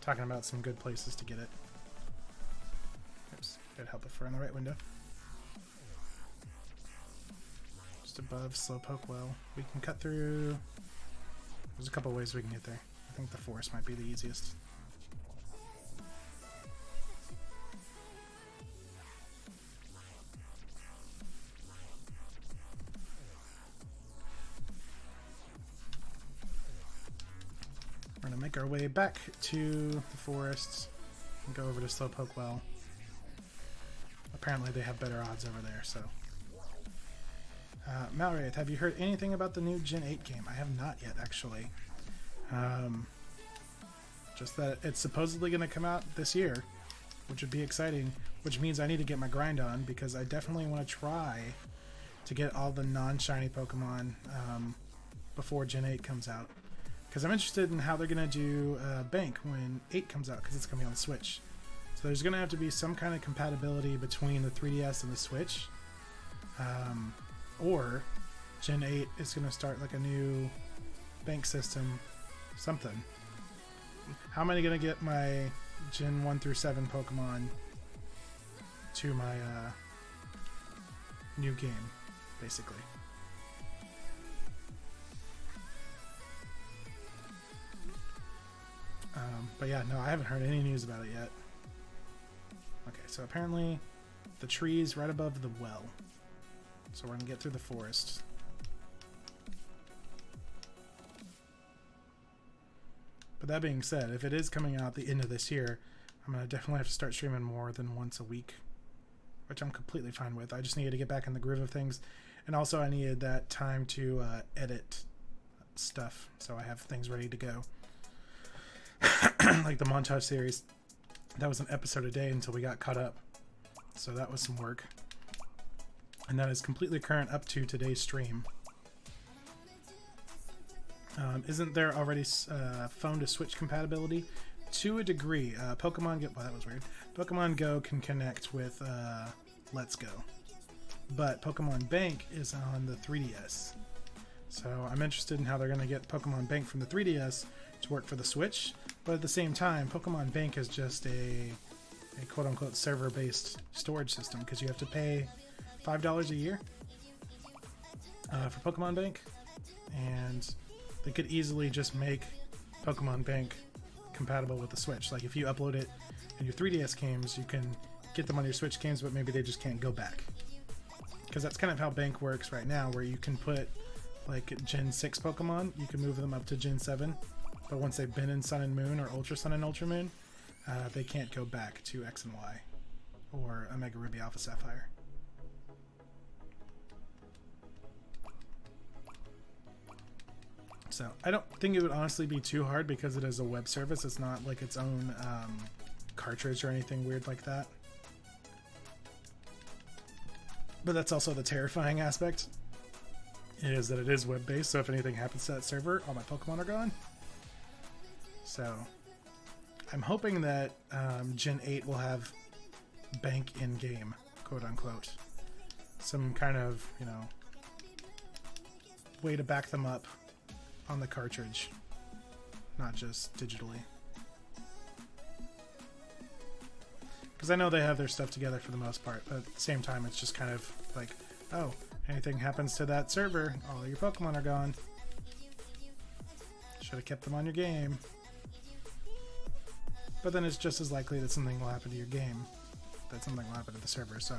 talking about some good places to get it. Oops, gotta help if we're in the right window. Above Slowpoke Well. We can cut through. There's a couple ways we can get there. I think the forest might be the easiest. We're gonna make our way back to the forest and go over to Slowpoke Well. Apparently they have better odds over there, so. Malwraith, have you heard anything about the new Gen 8 game? I have not yet, actually. Just that it's supposedly going to come out this year, which would be exciting, which means I need to get my grind on, because I definitely want to try to get all the non-shiny Pokemon before Gen 8 comes out. Because I'm interested in how they're going to do Bank when 8 comes out, because it's going to be on the Switch. So there's going to have to be some kind of compatibility between the 3DS and the Switch. Or Gen 8 is going to start like a new bank system, something. How am I going to get my Gen 1 through 7 Pokemon to my new game, basically? But yeah, no, I haven't heard any news about it yet. Okay, so apparently the tree's right above the well. So we're going to get through the forest. But that being said, if it is coming out at the end of this year, I'm going to definitely have to start streaming more than once a week, which I'm completely fine with. I just needed to get back in the groove of things. And also I needed that time to edit stuff, so I have things ready to go. Like the montage series, that was an episode a day until we got caught up. So that was some work. And that is completely current up to today's stream. Isn't there already phone to Switch compatibility? To a degree. Pokemon Go, well, that was weird. Pokemon Go can connect with Let's Go. But Pokemon Bank is on the 3DS. So I'm interested in how they're going to get Pokemon Bank from the 3DS to work for the Switch. But at the same time, Pokemon Bank is just a quote-unquote server-based storage system, because you have to pay $5 a year for Pokemon Bank, and they could easily just make Pokemon Bank compatible with the Switch. Like if you upload it in your 3DS games, you can get them on your Switch games, but maybe they just can't go back. Because that's kind of how Bank works right now, where you can put like Gen 6 Pokemon, you can move them up to Gen 7, but once they've been in Sun and Moon or Ultra Sun and Ultra Moon, they can't go back to X and Y or Omega Ruby Alpha Sapphire. So I don't think it would honestly be too hard because it is a web service. It's not like its own cartridge or anything weird like that. But that's also the terrifying aspect, is that it is web-based, so if anything happens to that server, all my Pokemon are gone. So I'm hoping that Gen 8 will have Bank in-game, quote-unquote. Some kind of, you know, way to back them up on the cartridge, not just digitally. Because I know they have their stuff together for the most part, but at the same time it's just kind of like, oh, anything happens to that server, all your Pokemon are gone. Should have kept them on your game. But then it's just as likely that something will happen to your game, that something will happen to the server, so.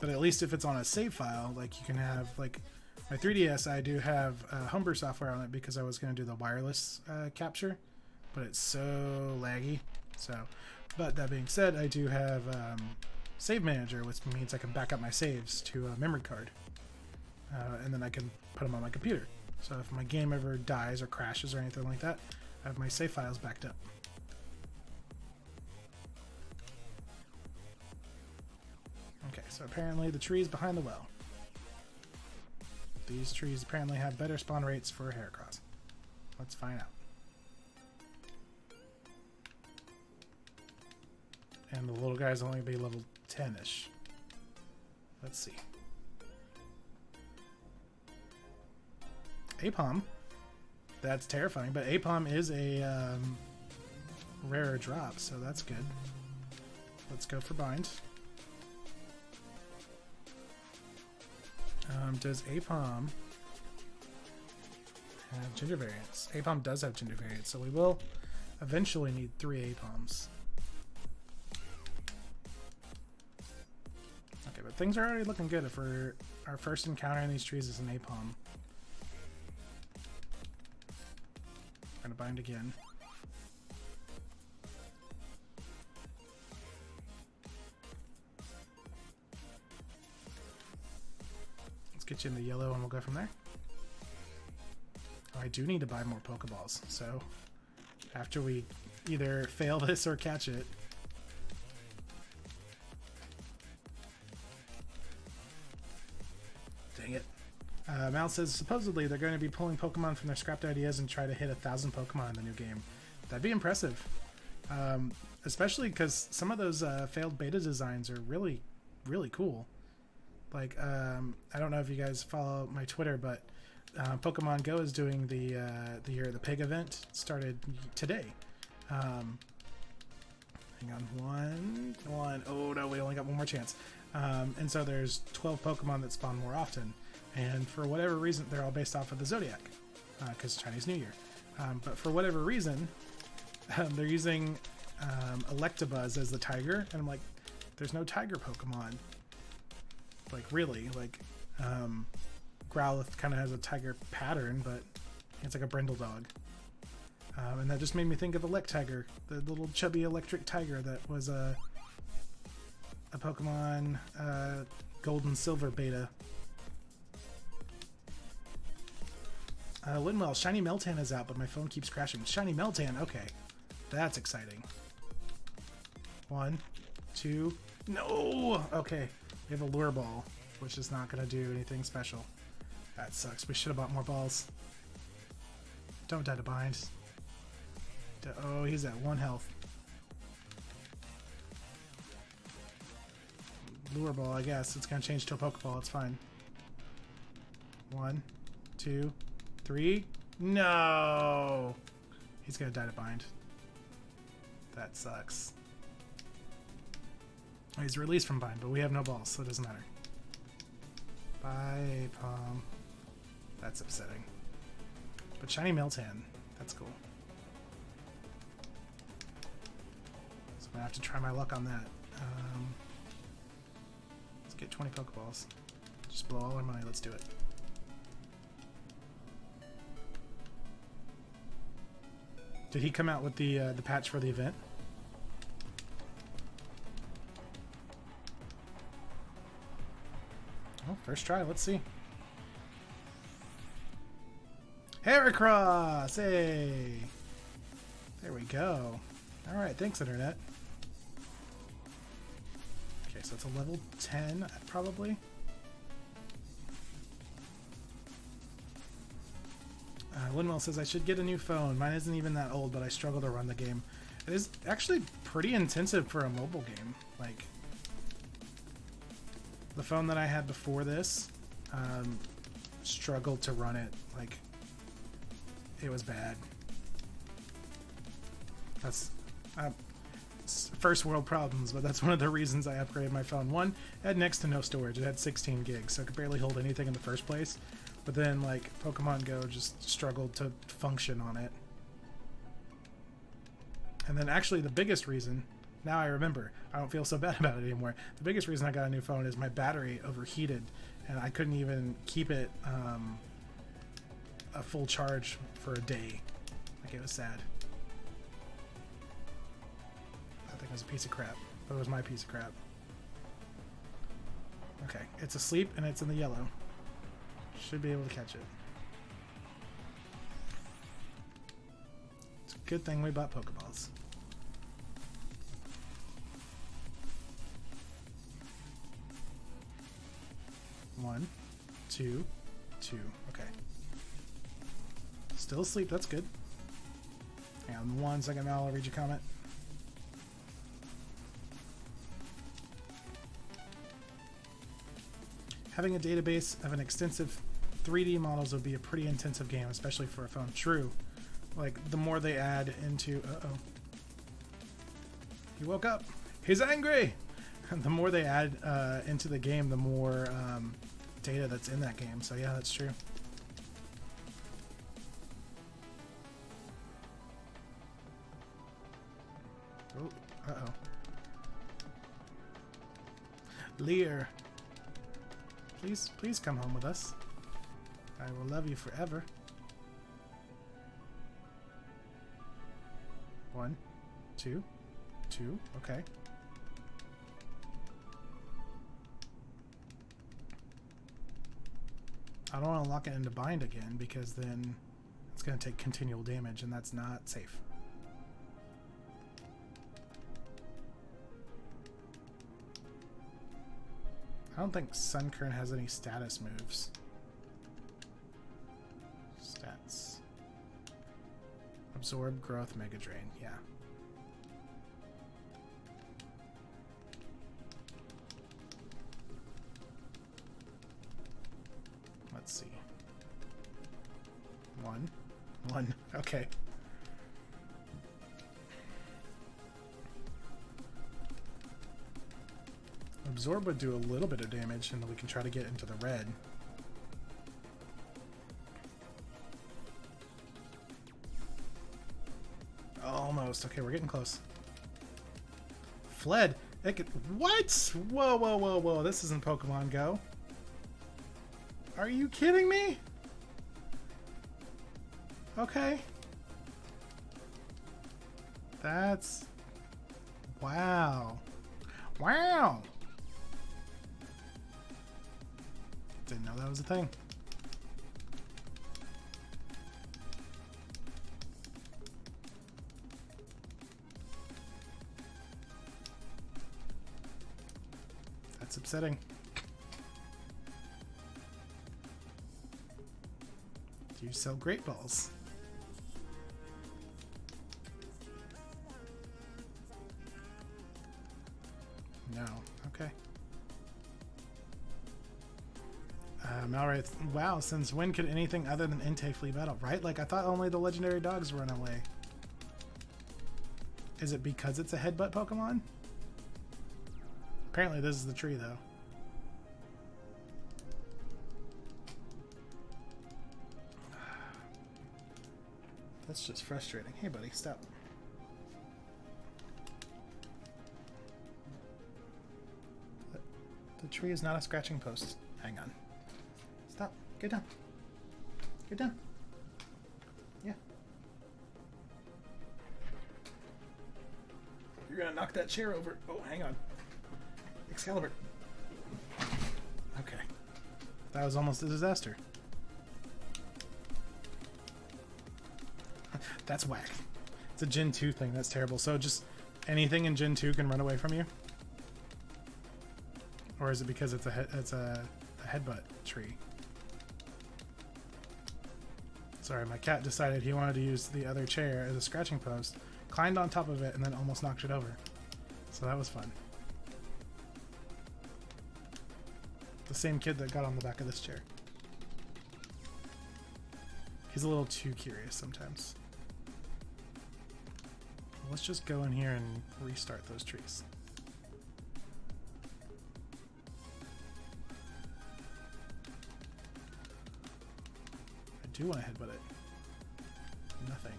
But at least if it's on a save file, like you can have, like my 3DS, I do have Homebrew software on it because I was going to do the wireless capture, but it's so laggy. So, but that being said, I do have Save Manager, which means I can back up my saves to a memory card, and then I can put them on my computer. So if my game ever dies or crashes or anything like that, I have my save files backed up. Okay, so apparently the trees behind the well. These trees apparently have better spawn rates for Heracross. Let's find out. And the little guy's only be level 10-ish. Let's see. Apom. That's terrifying, but Apom is a rarer drop, so that's good. Let's go for bind. Does Apom have gender variants? Apom does have gender variants, so we will eventually need 3 Apoms. Okay, but things are already looking good if our first encounter in these trees is an Apom. We're gonna bind again. Get you in the yellow and we'll go from there. Oh, I do need to buy more Pokeballs, so after we either fail this or catch it. Dang it. Mal says supposedly they're going to be pulling Pokemon from their scrapped ideas and try to hit 1,000 Pokemon in the new game. That'd be impressive. Especially because some of those failed beta designs are really, really cool. Like, I don't know if you guys follow my Twitter, but Pokemon Go is doing the Year of the Pig event. It started today. Hang on, one. Oh no, we only got one more chance. And so there's 12 Pokemon that spawn more often, and for whatever reason, they're all based off of the Zodiac, because Chinese New Year. But for whatever reason, they're using Electabuzz as the tiger, and I'm like, there's no tiger Pokemon. Like, really, like, Growlithe kind of has a tiger pattern, but it's like a brindle dog. And that just made me think of Electiger, the little chubby electric tiger that was a Pokemon Gold and Silver beta. Linwell, Shiny Meltan is out, but my phone keeps crashing. Shiny Meltan, okay. That's exciting. 1, 2, no! Okay. We have a lure ball, which is not going to do anything special. That sucks. We should have bought more balls. Don't die to bind. Oh, he's at 1 health. Lure ball, I guess. It's going to change to a Pokeball. It's fine. 1, 2, 3. No! He's gonna die to bind. That sucks. He's released from bind, but we have no balls, so it doesn't matter. Bye, Palm. That's upsetting. But shiny Miltan. That's cool. So I'm gonna have to try my luck on that. Let's get 20 Pokeballs. Just blow all our money. Let's do it. Did he come out with the patch for the event? Oh, first try. Let's see. Heracross! Hey! There we go. Alright, thanks, Internet. Okay, so it's a level 10, probably. Windmill says, I should get a new phone. Mine isn't even that old, but I struggle to run the game. It is actually pretty intensive for a mobile game. Like, the phone that I had before this struggled to run it. Like, it was bad. That's first world problems, but that's one of the reasons I upgraded my phone. One, it had next to no storage. It had 16 gigs, so it could barely hold anything in the first place. But then, like, Pokemon Go just struggled to function on it. And then actually the biggest reason, now I remember, I don't feel so bad about it anymore. The biggest reason I got a new phone is my battery overheated, and I couldn't even keep it a full charge for a day. Like, it was sad. I think it was a piece of crap, but it was my piece of crap. Okay, it's asleep and it's in the yellow. Should be able to catch it. It's a good thing we bought Pokeballs. One, two, two. Okay. Still asleep. That's good. Hang on 1 second now. I'll read your comment. Having a database of an extensive 3D models would be a pretty intensive game, especially for a phone. True. Like, the more they add into... Uh-oh. He woke up. He's angry! The more they add into the game, the more data that's in that game. So, yeah, that's true. Oh, uh-oh. Lear. Please come home with us. I will love you forever. 1, 2, 2. Okay. I don't want to lock it into bind again because then it's going to take continual damage and that's not safe. I don't think Sunkern has any status moves. Stats. Absorb, Growth, Mega Drain. Yeah. Let's see. 1. 1. Okay. Absorb would do a little bit of damage, and then we can try to get into the red. Almost. Okay, we're getting close. Fled. It could, what? Whoa, whoa, whoa, whoa. This isn't Pokemon Go. Are you kidding me? Okay. That's... Wow. Wow. Didn't know that was a thing. That's upsetting. Do you sell Great Balls? No. Okay. Malray, wow, since when could anything other than Entei flee battle, right? Like, I thought only the legendary dogs run away. Is it because it's a headbutt Pokemon? Apparently this is the tree, though. That's just frustrating. Hey, buddy, stop. The tree is not a scratching post. Hang on. Stop. Get down. Get down. Yeah. You're gonna knock that chair over. Oh, hang on. Excalibur. Okay. That was almost a disaster. That's whack. It's a Gen 2 thing. That's terrible. So just anything in Gen 2 can run away from you? Or is it because it's a headbutt tree? Sorry, my cat decided he wanted to use the other chair as a scratching post, climbed on top of it, and then almost knocked it over. So that was fun. The same kid that got on the back of this chair. He's a little too curious sometimes. Let's just go in here and restart those trees. I do want to headbutt it. Nothing.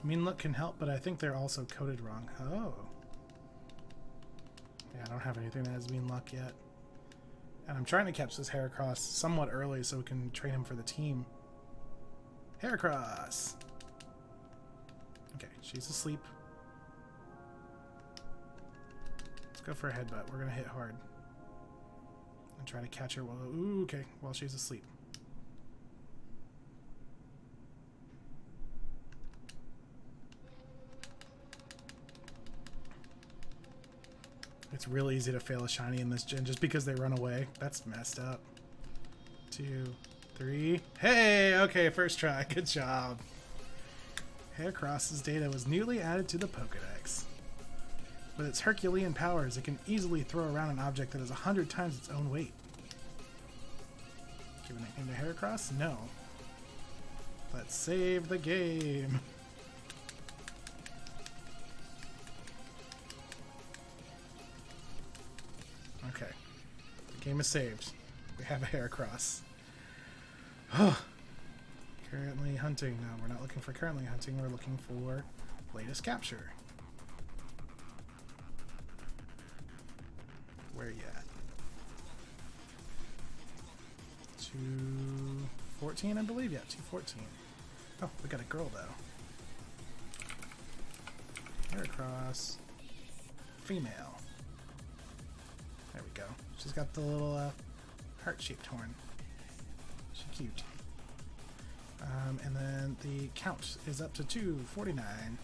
Mean Look can help, but I think they're also coded wrong. Oh. Yeah, I don't have anything that has Mean Luck yet. And I'm trying to catch this Heracross somewhat early so we can train him for the team. Heracross! Okay, she's asleep. Let's go for a headbutt. We're gonna hit hard. And try to catch her while... Ooh, okay, while she's asleep. It's really easy to fail a shiny in this gen just because they run away. That's messed up. 2, 3. Hey! Okay, first try. Good job. Heracross's data was newly added to the Pokedex. With its Herculean powers, it can easily throw around an object that is 100 times its own weight. Give a nickname to Heracross? No. Let's save the game. Okay. The game is saved. We have a Heracross. Currently hunting. No, we're not looking for currently hunting. We're looking for latest capture. Where you at? 214, I believe. Yeah, 214. Oh, we got a girl though. Heracross. Female. There we go. She's got the little heart-shaped horn. She's cute. And then the count is up to 249.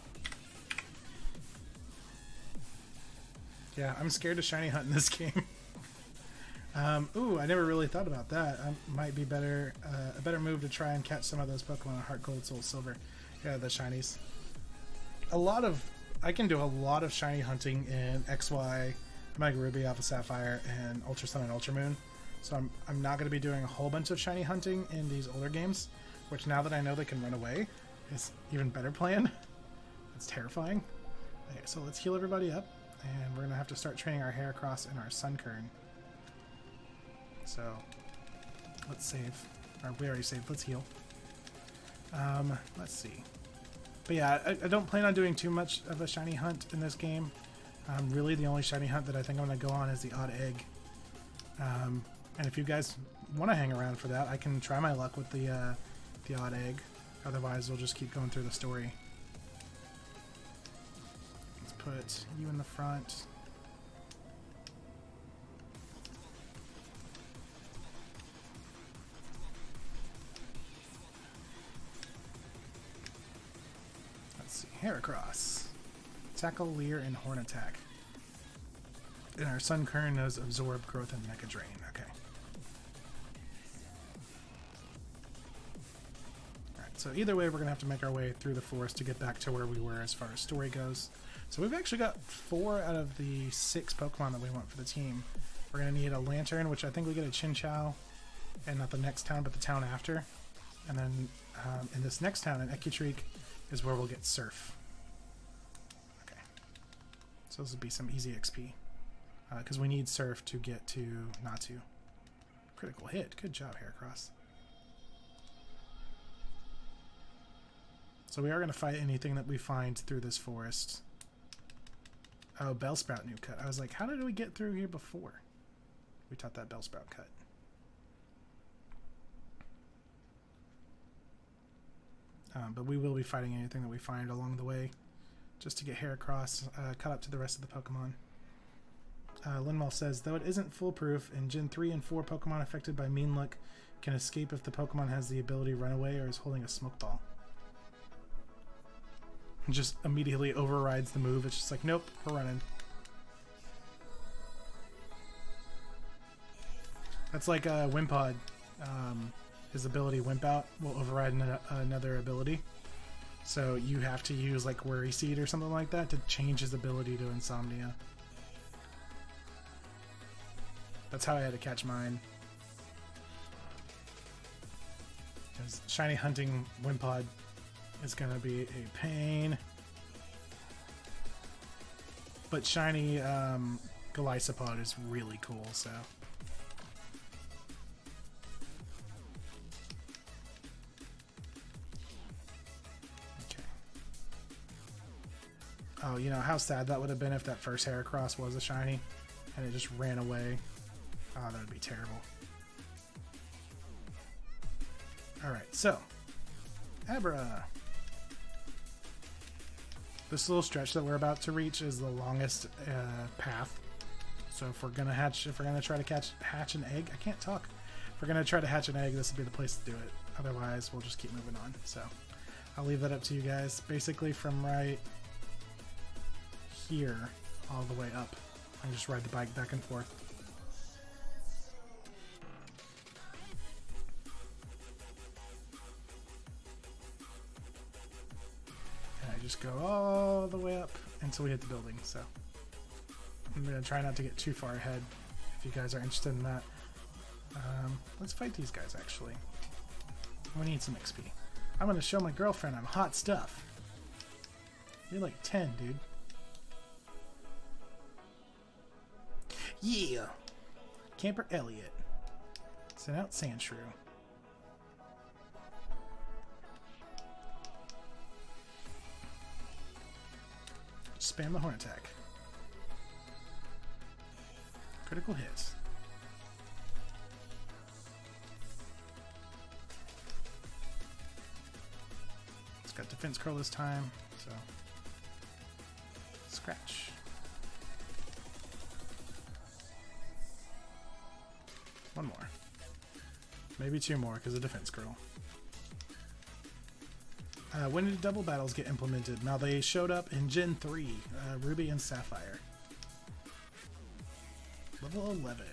Yeah, I'm scared to shiny hunt in this game. Ooh, I never really thought about that. Might be better, a better move to try and catch some of those Pokemon on Heart Gold, Soul Silver. Yeah, the shinies. I can do a lot of shiny hunting in XY, Mega Ruby, Alpha Sapphire, and Ultra Sun and Ultra Moon. So I'm not going to be doing a whole bunch of shiny hunting in these older games, which now that I know they can run away is even better plan. It's terrifying. Okay, so let's heal everybody up, and we're going to have to start training our Heracross and our Sunkern. So let's save. Or we already saved. Let's heal. Let's see. But yeah, I don't plan on doing too much of a shiny hunt in this game. Really, the only shiny hunt that I think I'm going to go on is the odd egg. And if you guys want to hang around for that, I can try my luck with the odd egg. Otherwise, we'll just keep going through the story. Let's put you in the front. Let's see. Heracross. Tackle, Leer, and Horn Attack. And our Sunkern knows Absorb, Growth, and Mecha Drain. Okay. Alright, So either way, we're going to have to make our way through the forest to get back to where we were as far as story goes. So we've actually got 4 out of the 6 Pokemon that we want for the team. We're going to need a Lantern, which I think we get a Chinchou, and not the next town, but the town after. And then in this next town, in Ekutreek, is where we'll get Surf. Okay. So this will be some easy XP. Because we need Surf to get to Natu. Critical hit. Good job, Heracross. So we are going to fight anything that we find through this forest. Oh, Bellsprout new cut. I was like, how did we get through here before? We taught that Bellsprout cut. But we will be fighting anything that we find along the way, just to get Heracross caught up to the rest of the Pokemon. Linmal says, though it isn't foolproof, in Gen 3 and 4 Pokemon affected by mean luck can escape if the Pokemon has the ability to run away or is holding a smoke ball. It just immediately overrides the move. It's just like, nope, we're running. That's like Wimpod. His ability Wimp Out will override another ability. So you have to use like Worry Seed or something like that to change his ability to Insomnia. That's how I had to catch mine. Because shiny hunting Wimpod is going to be a pain. But shiny Golisopod is really cool, so... Oh, you know, how sad that would have been if that first Heracross was a shiny and it just ran away. Oh, that would be terrible. Alright, so. Abra. This little stretch that we're about to reach is the longest path. So if we're going to try to hatch an egg, I can't talk. If we're going to try to hatch an egg, this would be the place to do it. Otherwise, we'll just keep moving on. So I'll leave that up to you guys. Basically from right here all the way up. I just ride the bike back and forth. And I just go all the way up until we hit the building. So I'm going to try not to get too far ahead if you guys are interested in that. Let's fight these guys actually. We need some XP. I'm going to show my girlfriend I'm hot stuff. You're like 10, dude. Yeah! Camper Elliot. Send out Sandshrew. Spam the horn attack. Critical hits. It's got defense curl this time, so scratch. One more. Maybe 2 more because of defense curl. When did double battles get implemented? Now they showed up in Gen 3, Ruby and Sapphire. Level 11.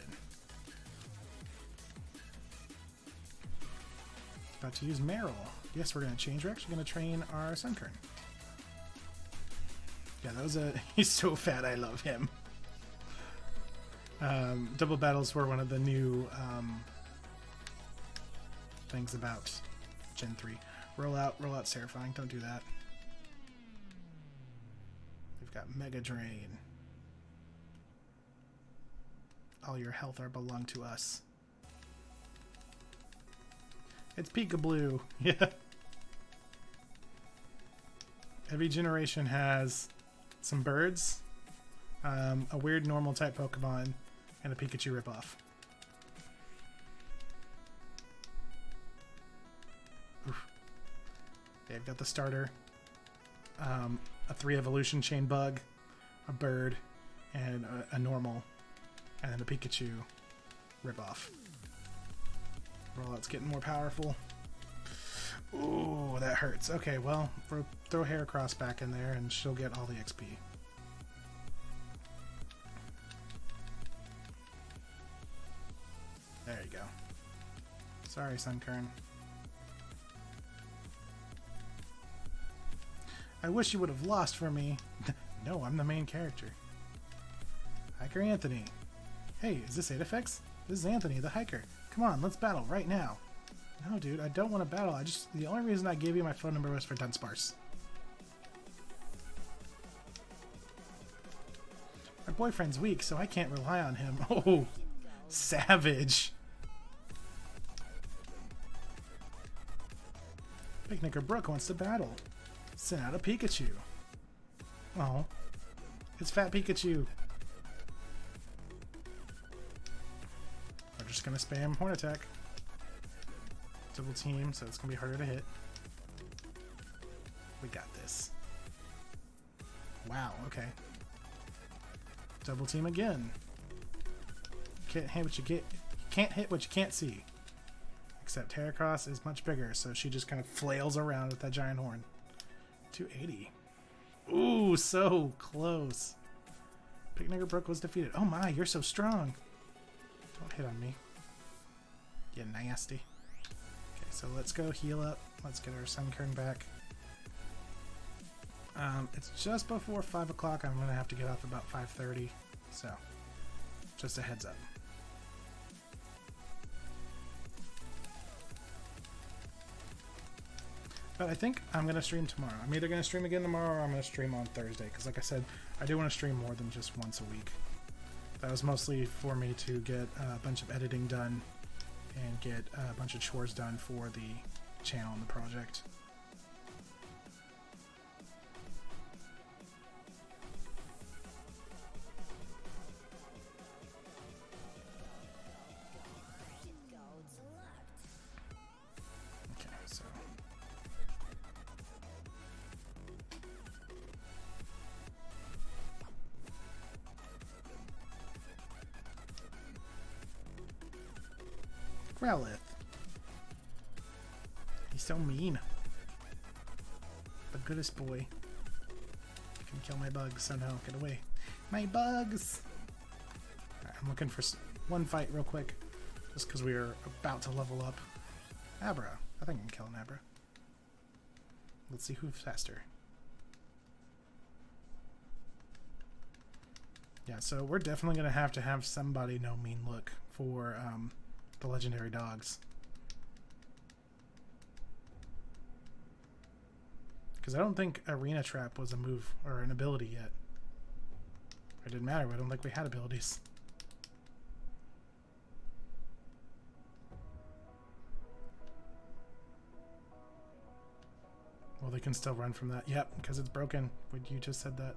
About to use Meryl. Yes, we're going to change. We're actually going to train our Sunkern. Yeah, that was a... He's so fat, I love him. Double battles were one of the new things about Gen 3. Roll out's terrifying. Don't do that. We've got Mega Drain. All your health are belong to us. It's Peekaboo. Yeah. Every generation has some birds, a weird normal type Pokemon, and a Pikachu ripoff. Oof. Yeah, I've got the starter, a 3 evolution chain bug, a bird, and a normal, and then a Pikachu ripoff. Rollout's getting more powerful. Ooh, that hurts. Okay, well, throw Heracross back in there and she'll get all the XP. There you go. Sorry, Sunkern. I wish you would have lost for me. No, I'm the main character. Hiker Anthony. Hey, is this Aedifex? This is Anthony, the hiker. Come on, let's battle right now. No, dude, I don't want to battle. The only reason I gave you my phone number was for Dunsparce. My boyfriend's weak, so I can't rely on him. Oh, savage. Picnicker Brooke wants to battle. Send out a Pikachu. Oh, it's Fat Pikachu. We're just gonna spam Horn Attack. Double team, so it's gonna be harder to hit. We got this. Wow, okay. Double team again. Can't hit what you get. Can't hit what you can't see. Except Heracross is much bigger, so she just kind of flails around with that giant horn. 280. Ooh, so close. Picnicker Brook was defeated. Oh my, you're so strong. Don't hit on me. You nasty. Okay, so let's go heal up. Let's get our Sunkern back. It's just before 5 o'clock. I'm going to have to get off about 5:30. So, just a heads up. But I think I'm going to stream tomorrow. I'm either going to stream again tomorrow or I'm going to stream on Thursday. Because like I said, I do want to stream more than just once a week. That was mostly for me to get a bunch of editing done and get a bunch of chores done for the channel and the project. Okay, so Growlithe. He's so mean. The goodest boy. I can kill my bugs, so no, get away. My bugs! Alright, I'm looking for one fight real quick. Just because we are about to level up. Abra. I think I'm killing Abra. Let's see who's faster. Yeah, so we're definitely going to have somebody know mean look for the legendary dogs. Because I don't think Arena Trap was a move or an ability yet. It didn't matter, I don't think we had abilities. Well, they can still run from that. Yep, because it's broken. You just said that.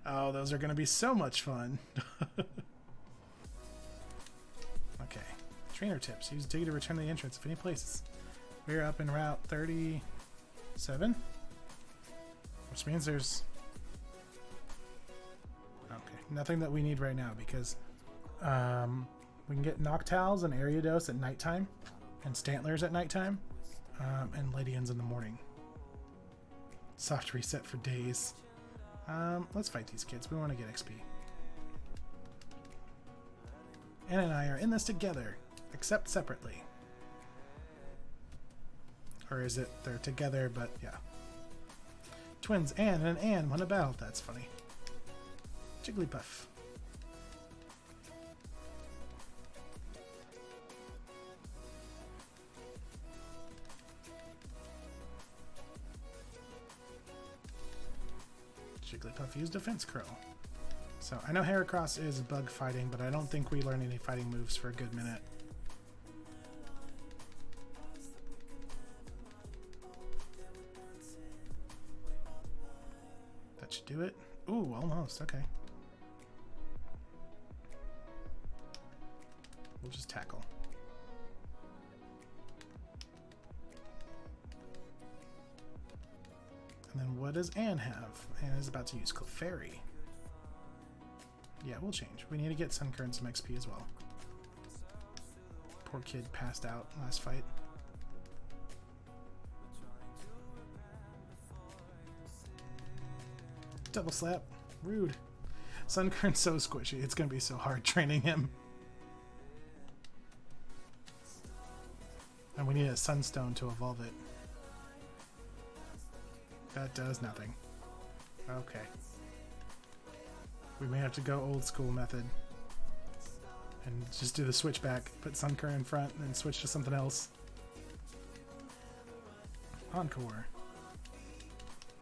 Oh, those are going to be so much fun. Okay. Trainer tips. Use Dig to return the entrance of any places. We're up in Route 37. Which means there's... Okay. Nothing that we need right now because we can get Noctowls and Ariados at nighttime. And Stantlers at nighttime. And Ladians in the morning. Soft reset for days. Let's fight these kids. We want to get XP. Anne and I are in this together, except separately. Or is it they're together, but yeah. Twins Anne and Anne won a battle. That's funny. Jigglypuff. Jigglypuff used Defense Curl. So I know Heracross is bug fighting, but I don't think we learn any fighting moves for a good minute. That should do it. Ooh, almost. Okay. We'll just tackle. And then what does Anne have? Anne is about to use Clefairy. Yeah, we'll change. We need to get Sunkern some XP as well. Poor kid passed out last fight. Double slap. Rude. Sunkern's so squishy. It's going to be so hard training him. And we need a Sunstone to evolve it. That does nothing. Okay. We may have to go old school method. And just do the switchback. Put Suncur in front and then switch to something else. Encore.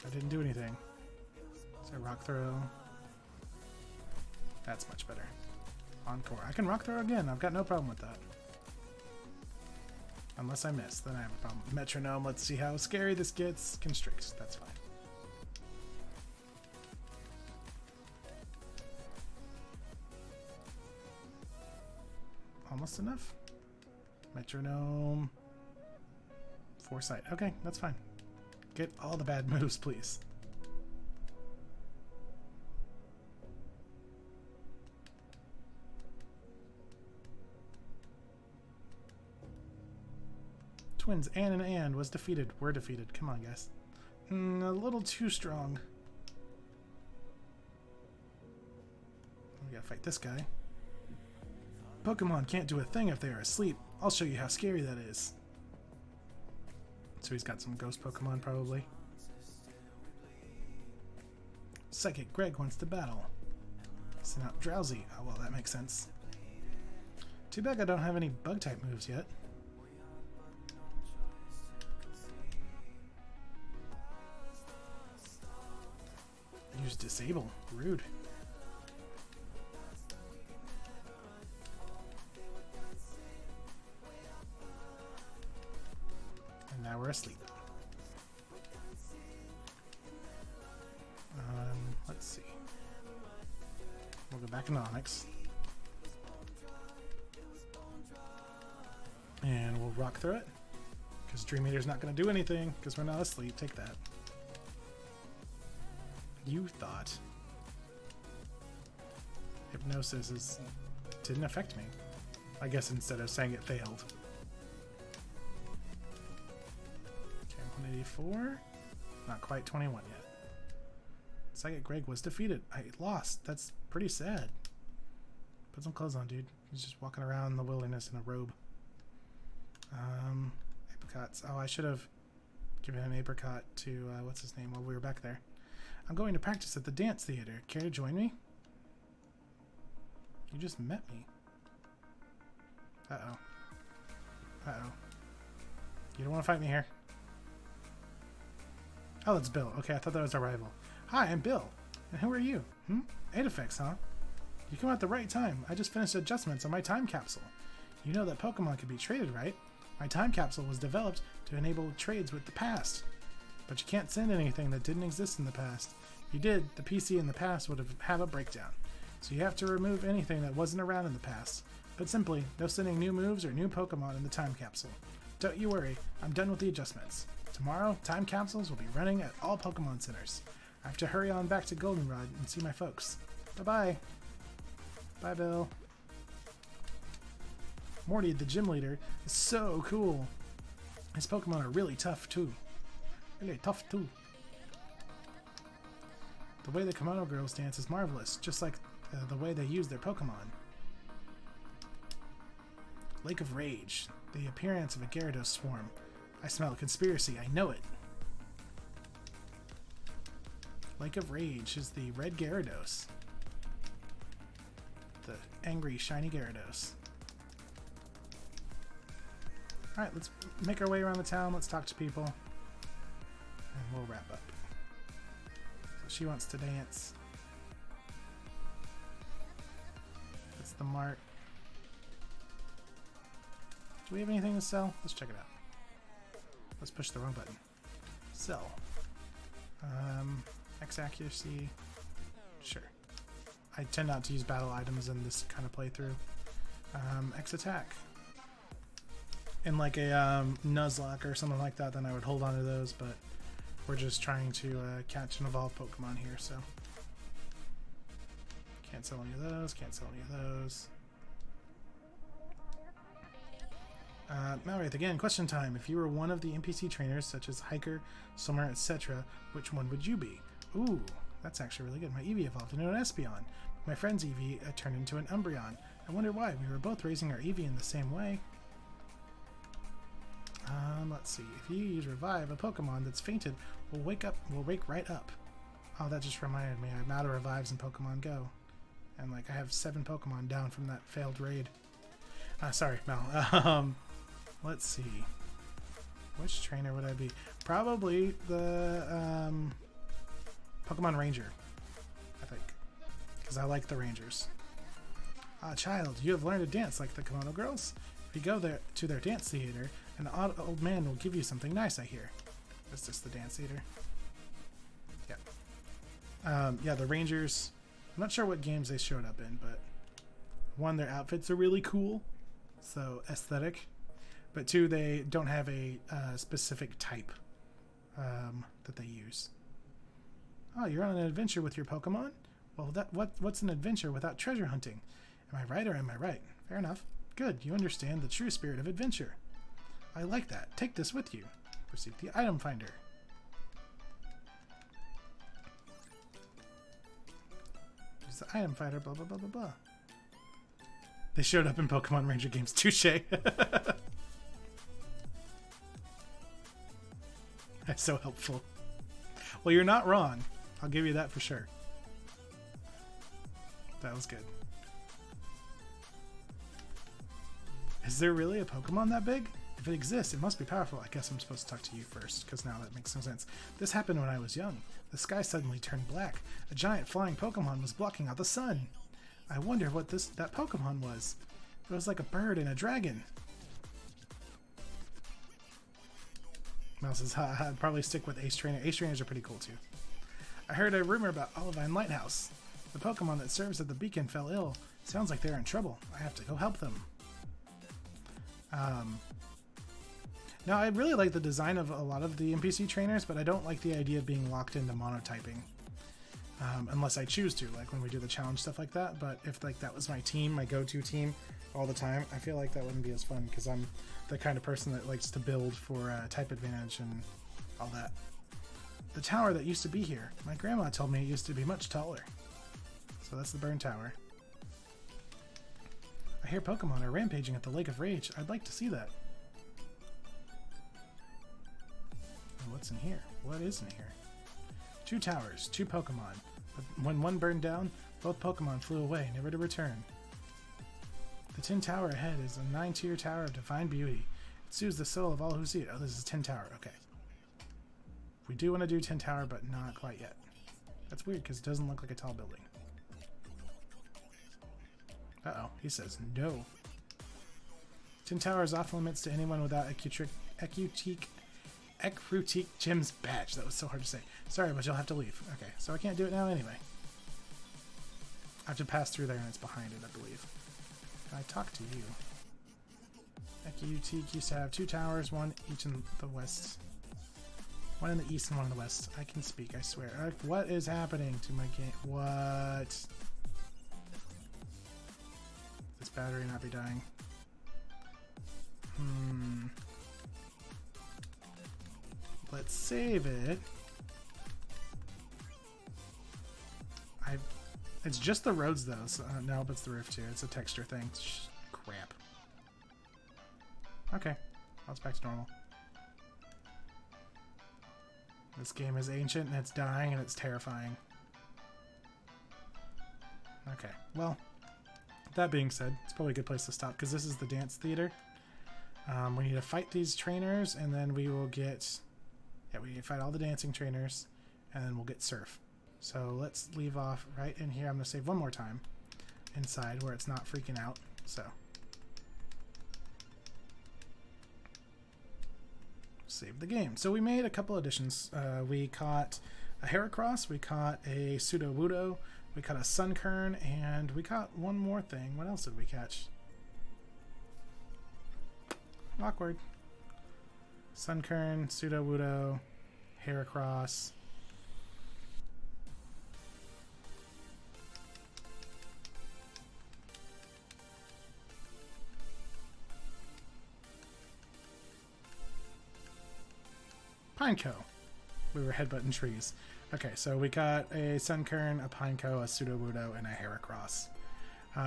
I didn't do anything. So rock throw. That's much better. Encore. I can rock throw again. I've got no problem with that. Unless I miss, then I have a problem. Metronome. Let's see how scary this gets. Constrict. That's fine. Almost enough. Metronome. Foresight. Okay, that's fine. Get all the bad moves, please. Twins and was defeated. We're defeated. Come on, guys. A little too strong. We gotta fight this guy. Pokemon can't do a thing if they are asleep. I'll show you how scary that is. So he's got some ghost Pokemon, probably. Psychic Greg wants to battle. Send out Drowsy. Oh, well, that makes sense. Too bad I don't have any Bug-type moves yet. Use Disable. Rude. And now we're asleep. Let's see. We'll go back into Onyx. And we'll rock through it. Because Dream Eater's not going to do anything, because we're not asleep. Take that. You thought Hypnosis didn't affect me. I guess instead of saying it failed. Okay, 184. Not quite 21 yet. Psychic Greg was defeated. I lost. That's pretty sad. Put some clothes on, dude. He's just walking around in the wilderness in a robe. Apricots. Oh, I should have given an apricot to, what's his name, while we were back there. I'm going to practice at the dance theater. Care to join me? You just met me. Uh-oh. Uh-oh. You don't want to fight me here. Oh, that's Bill. Okay, I thought that was our rival. Hi, I'm Bill. And who are you? Aedifex, huh? You come at the right time. I just finished adjustments on my time capsule. You know that Pokemon can be traded, right? My time capsule was developed to enable trades with the past. But you can't send anything that didn't exist in the past. If you did, the PC in the past would have a breakdown. So you have to remove anything that wasn't around in the past. But simply, no sending new moves or new Pokemon in the time capsule. Don't you worry, I'm done with the adjustments. Tomorrow, time capsules will be running at all Pokemon centers. I have to hurry on back to Goldenrod and see my folks. Bye-bye. Bye, Bill. Morty, the gym leader, is so cool. His Pokemon are really tough, too. Really tough, too. The way the Komodo girls dance is marvelous, just like the way they use their Pokemon. Lake of Rage. The appearance of a Gyarados swarm. I smell a conspiracy. I know it. Lake of Rage is the red Gyarados. The angry, shiny Gyarados. Alright, let's make our way around the town. Let's talk to people. And we'll wrap up. So she wants to dance. That's the mart. Do we have anything to sell? Let's check it out. Let's push the wrong button. Sell. X accuracy. Sure. I tend not to use battle items in this kind of playthrough. X attack. In like a Nuzlocke or something like that, then I would hold on to those, but we're just trying to catch and evolve Pokemon here, so. Can't sell any of those, can't sell any of those. Malwraith again, question time. If you were one of the NPC trainers, such as Hiker, Swimmer, etc., which one would you be? Ooh, that's actually really good. My Eevee evolved into an Espeon. My friend's Eevee turned into an Umbreon. I wonder why. We were both raising our Eevee in the same way. Let's see. If you use Revive, a Pokemon that's fainted will wake right up. Oh, that just reminded me. I'm out of revives in Pokemon Go. And, like, I have 7 Pokemon down from that failed raid. Sorry, Mel. Let's see. Which trainer would I be? Probably the Pokemon Ranger, I think. Because I like the Rangers. Ah, child, you have learned to dance like the Kimono Girls? If you go there to their dance theater, an old man will give you something nice, I hear. Is this the dance theater? Yeah. Yeah, the Rangers. I'm not sure what games they showed up in, but one, their outfits are really cool, so aesthetic. But 2, they don't have a specific type that they use. Oh, you're on an adventure with your Pokemon? Well, what's an adventure without treasure hunting? Am I right or am I right? Fair enough. Good, you understand the true spirit of adventure. I like that. Take this with you. Receive the item finder. Use the item finder, blah, blah, blah, blah, blah. They showed up in Pokemon Ranger games. Touché. That's so helpful. Well, you're not wrong. I'll give you that for sure. That was good. Is there really a Pokemon that big? If it exists, it must be powerful. I guess I'm supposed to talk to you first, because now that makes no sense. This happened when I was young. The sky suddenly turned black. A giant flying Pokemon was blocking out the sun. I wonder what that Pokemon was. It was like a bird and a dragon. Mouse says, I'd probably stick with Ace Trainer. Ace Trainers are pretty cool, too. I heard a rumor about Olivine Lighthouse. The Pokemon that serves at the beacon fell ill. Sounds like they're in trouble. I have to go help them. Now, I really like the design of a lot of the NPC trainers, but I don't like the idea of being locked into monotyping. Unless I choose to, like when we do the challenge, stuff like that. But if like that was my team, my go-to team all the time, I feel like that wouldn't be as fun because I'm the kind of person that likes to build for type advantage and all that. The tower that used to be here. My grandma told me it used to be much taller. So that's the Burn Tower. I hear Pokemon are rampaging at the Lake of Rage. I'd like to see that. And what's in here? What is in here? 2 towers, 2 Pokemon. But when one burned down, both Pokemon flew away, never to return. The Tin Tower ahead is a 9-tier tower of divine beauty. It soothes the soul of all who see it. Oh, this is Tin Tower. Okay. We do want to do Tin Tower, but not quite yet. That's weird because it doesn't look like a tall building. Uh-oh, he says no. Tin Tower is off limits to anyone without Ecruteak Gym's badge. That was so hard to say. Sorry, but you'll have to leave. Okay, so I can't do it now anyway. I have to pass through there and it's behind it, I believe. Can I talk to you? Ecruteak used to have 2 towers, 1 each in the west. 1 in the east and 1 in the west. I can speak, I swear. What is happening to my game? What? This battery not be dying. Let's save it. It's just the roads though. So, no, it's the roof too. It's a texture thing. Crap. Okay, well, it's back to normal. This game is ancient and it's dying and it's terrifying. Okay, well. That being said, it's probably a good place to stop because this is the dance theater. We need to fight these trainers and then we will get... Yeah, we need to fight all the dancing trainers and then we'll get Surf. So let's leave off right in here. I'm going to save one more time inside where it's not freaking out. So save the game. So we made a couple additions. We caught a Heracross, we caught a Sudowoodo, we caught a Sunkern, and we caught one more thing. What else did we catch? Awkward. Sunkern, Sudowoodo, Heracross. Pineco. We were headbutting trees. Okay, so we got a Sunkern, a Pineco, a Sudowoodo, and a Heracross.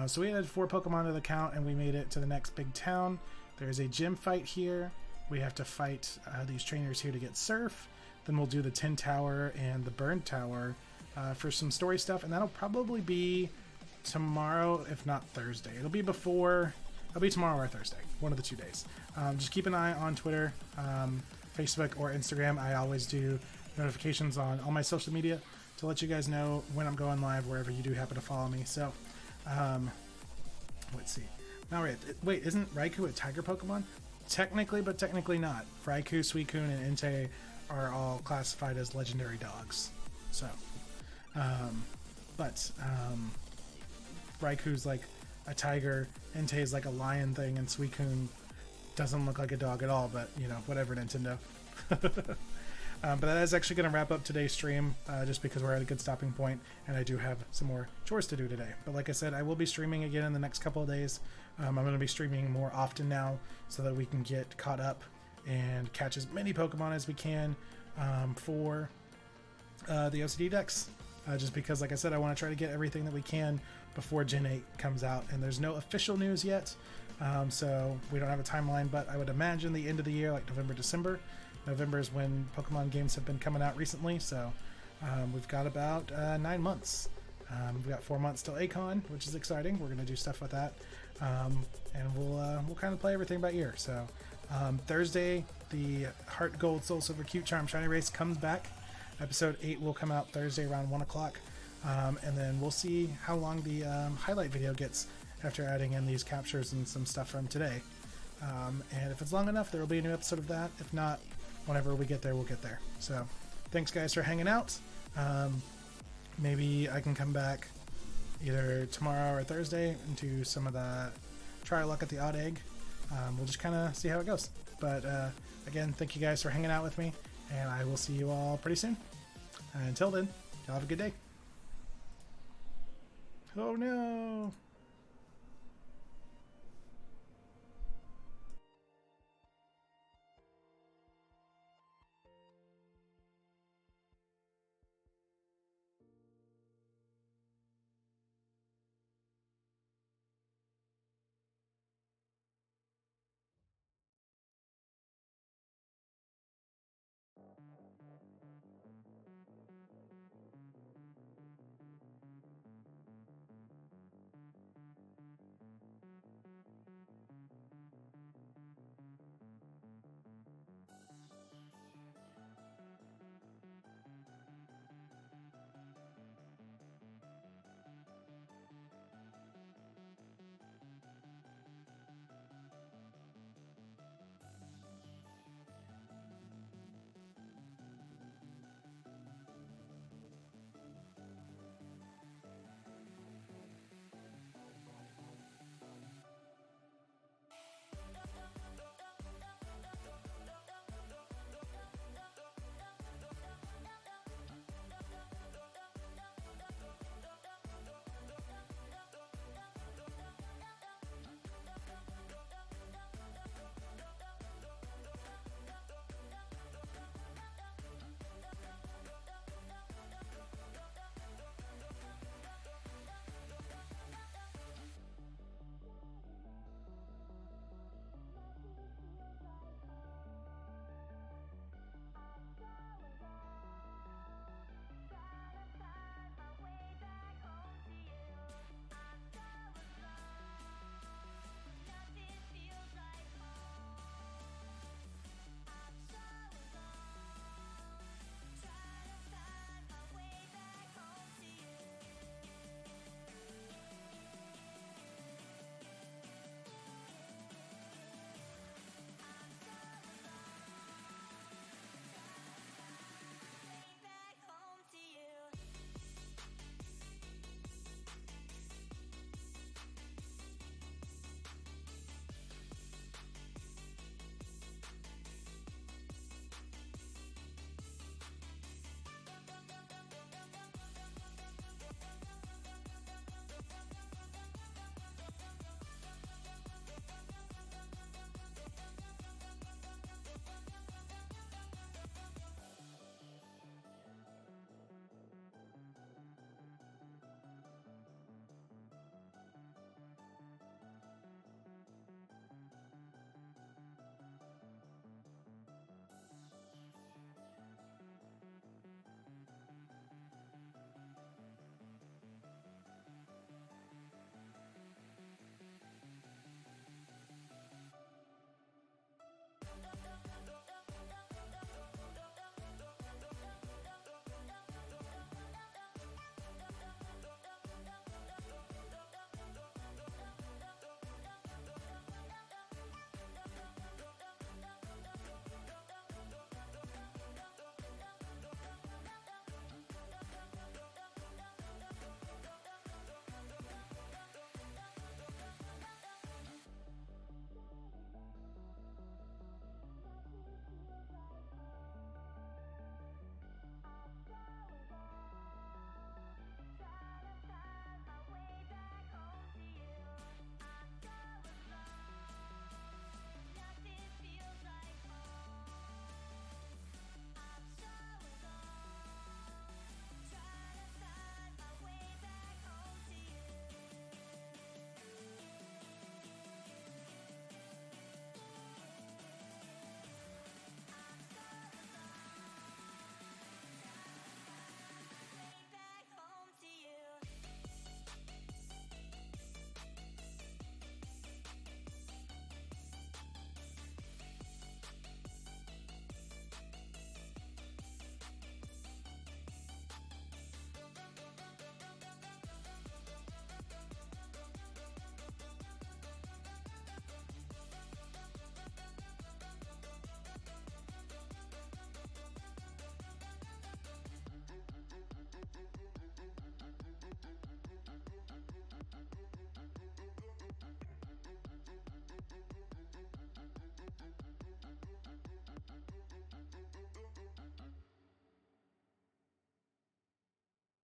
So we added 4 Pokemon to the count, and we made it to the next big town. There's a gym fight here. We have to fight these trainers here to get Surf. Then we'll do the Tin Tower and the Burn Tower for some story stuff, and that'll probably be tomorrow, if not Thursday. It'll be tomorrow or Thursday, one of the 2 days. Just keep an eye on Twitter, Facebook, or Instagram. I always do notifications on all my social media to let you guys know when I'm going live wherever you do happen to follow me. So, let's see. Now, wait, isn't Raikou a tiger Pokemon? Technically, but technically not. Raikou, Suicune, and Entei are all classified as legendary dogs. So, Raikou's like a tiger, Entei's like a lion thing, and Suicune doesn't look like a dog at all, but, you know, whatever, Nintendo. But that is actually going to wrap up today's stream, just because we're at a good stopping point, and I do have some more chores to do today. But like I said, I will be streaming again in the next couple of days. I'm going to be streaming more often now so that we can get caught up and catch as many Pokemon as we can for the OCD decks. Just because, like I said, I want to try to get everything that we can before Gen 8 comes out. And there's no official news yet, so we don't have a timeline, but I would imagine the end of the year, like November, December. November is when Pokemon games have been coming out recently, so we've got about 9 months. We've got 4 months till Acon, which is exciting. We're going to do stuff with that, and we'll kind of play everything by ear. So Thursday, the Heart Gold Soul Silver Cute Charm Shiny Race comes back. Episode 8 will come out Thursday around 1 o'clock, and then we'll see how long the highlight video gets after adding in these captures and some stuff from today. And if it's long enough, there will be a new episode of that. If not, whenever we get there, we'll get there. So thanks guys for hanging out. Maybe I can come back either tomorrow or Thursday and do some of the try our luck at the odd egg. We'll just kind of see how it goes. But again, thank you guys for hanging out with me, and I will see you all pretty soon. Until then, y'all have a good day. Oh no!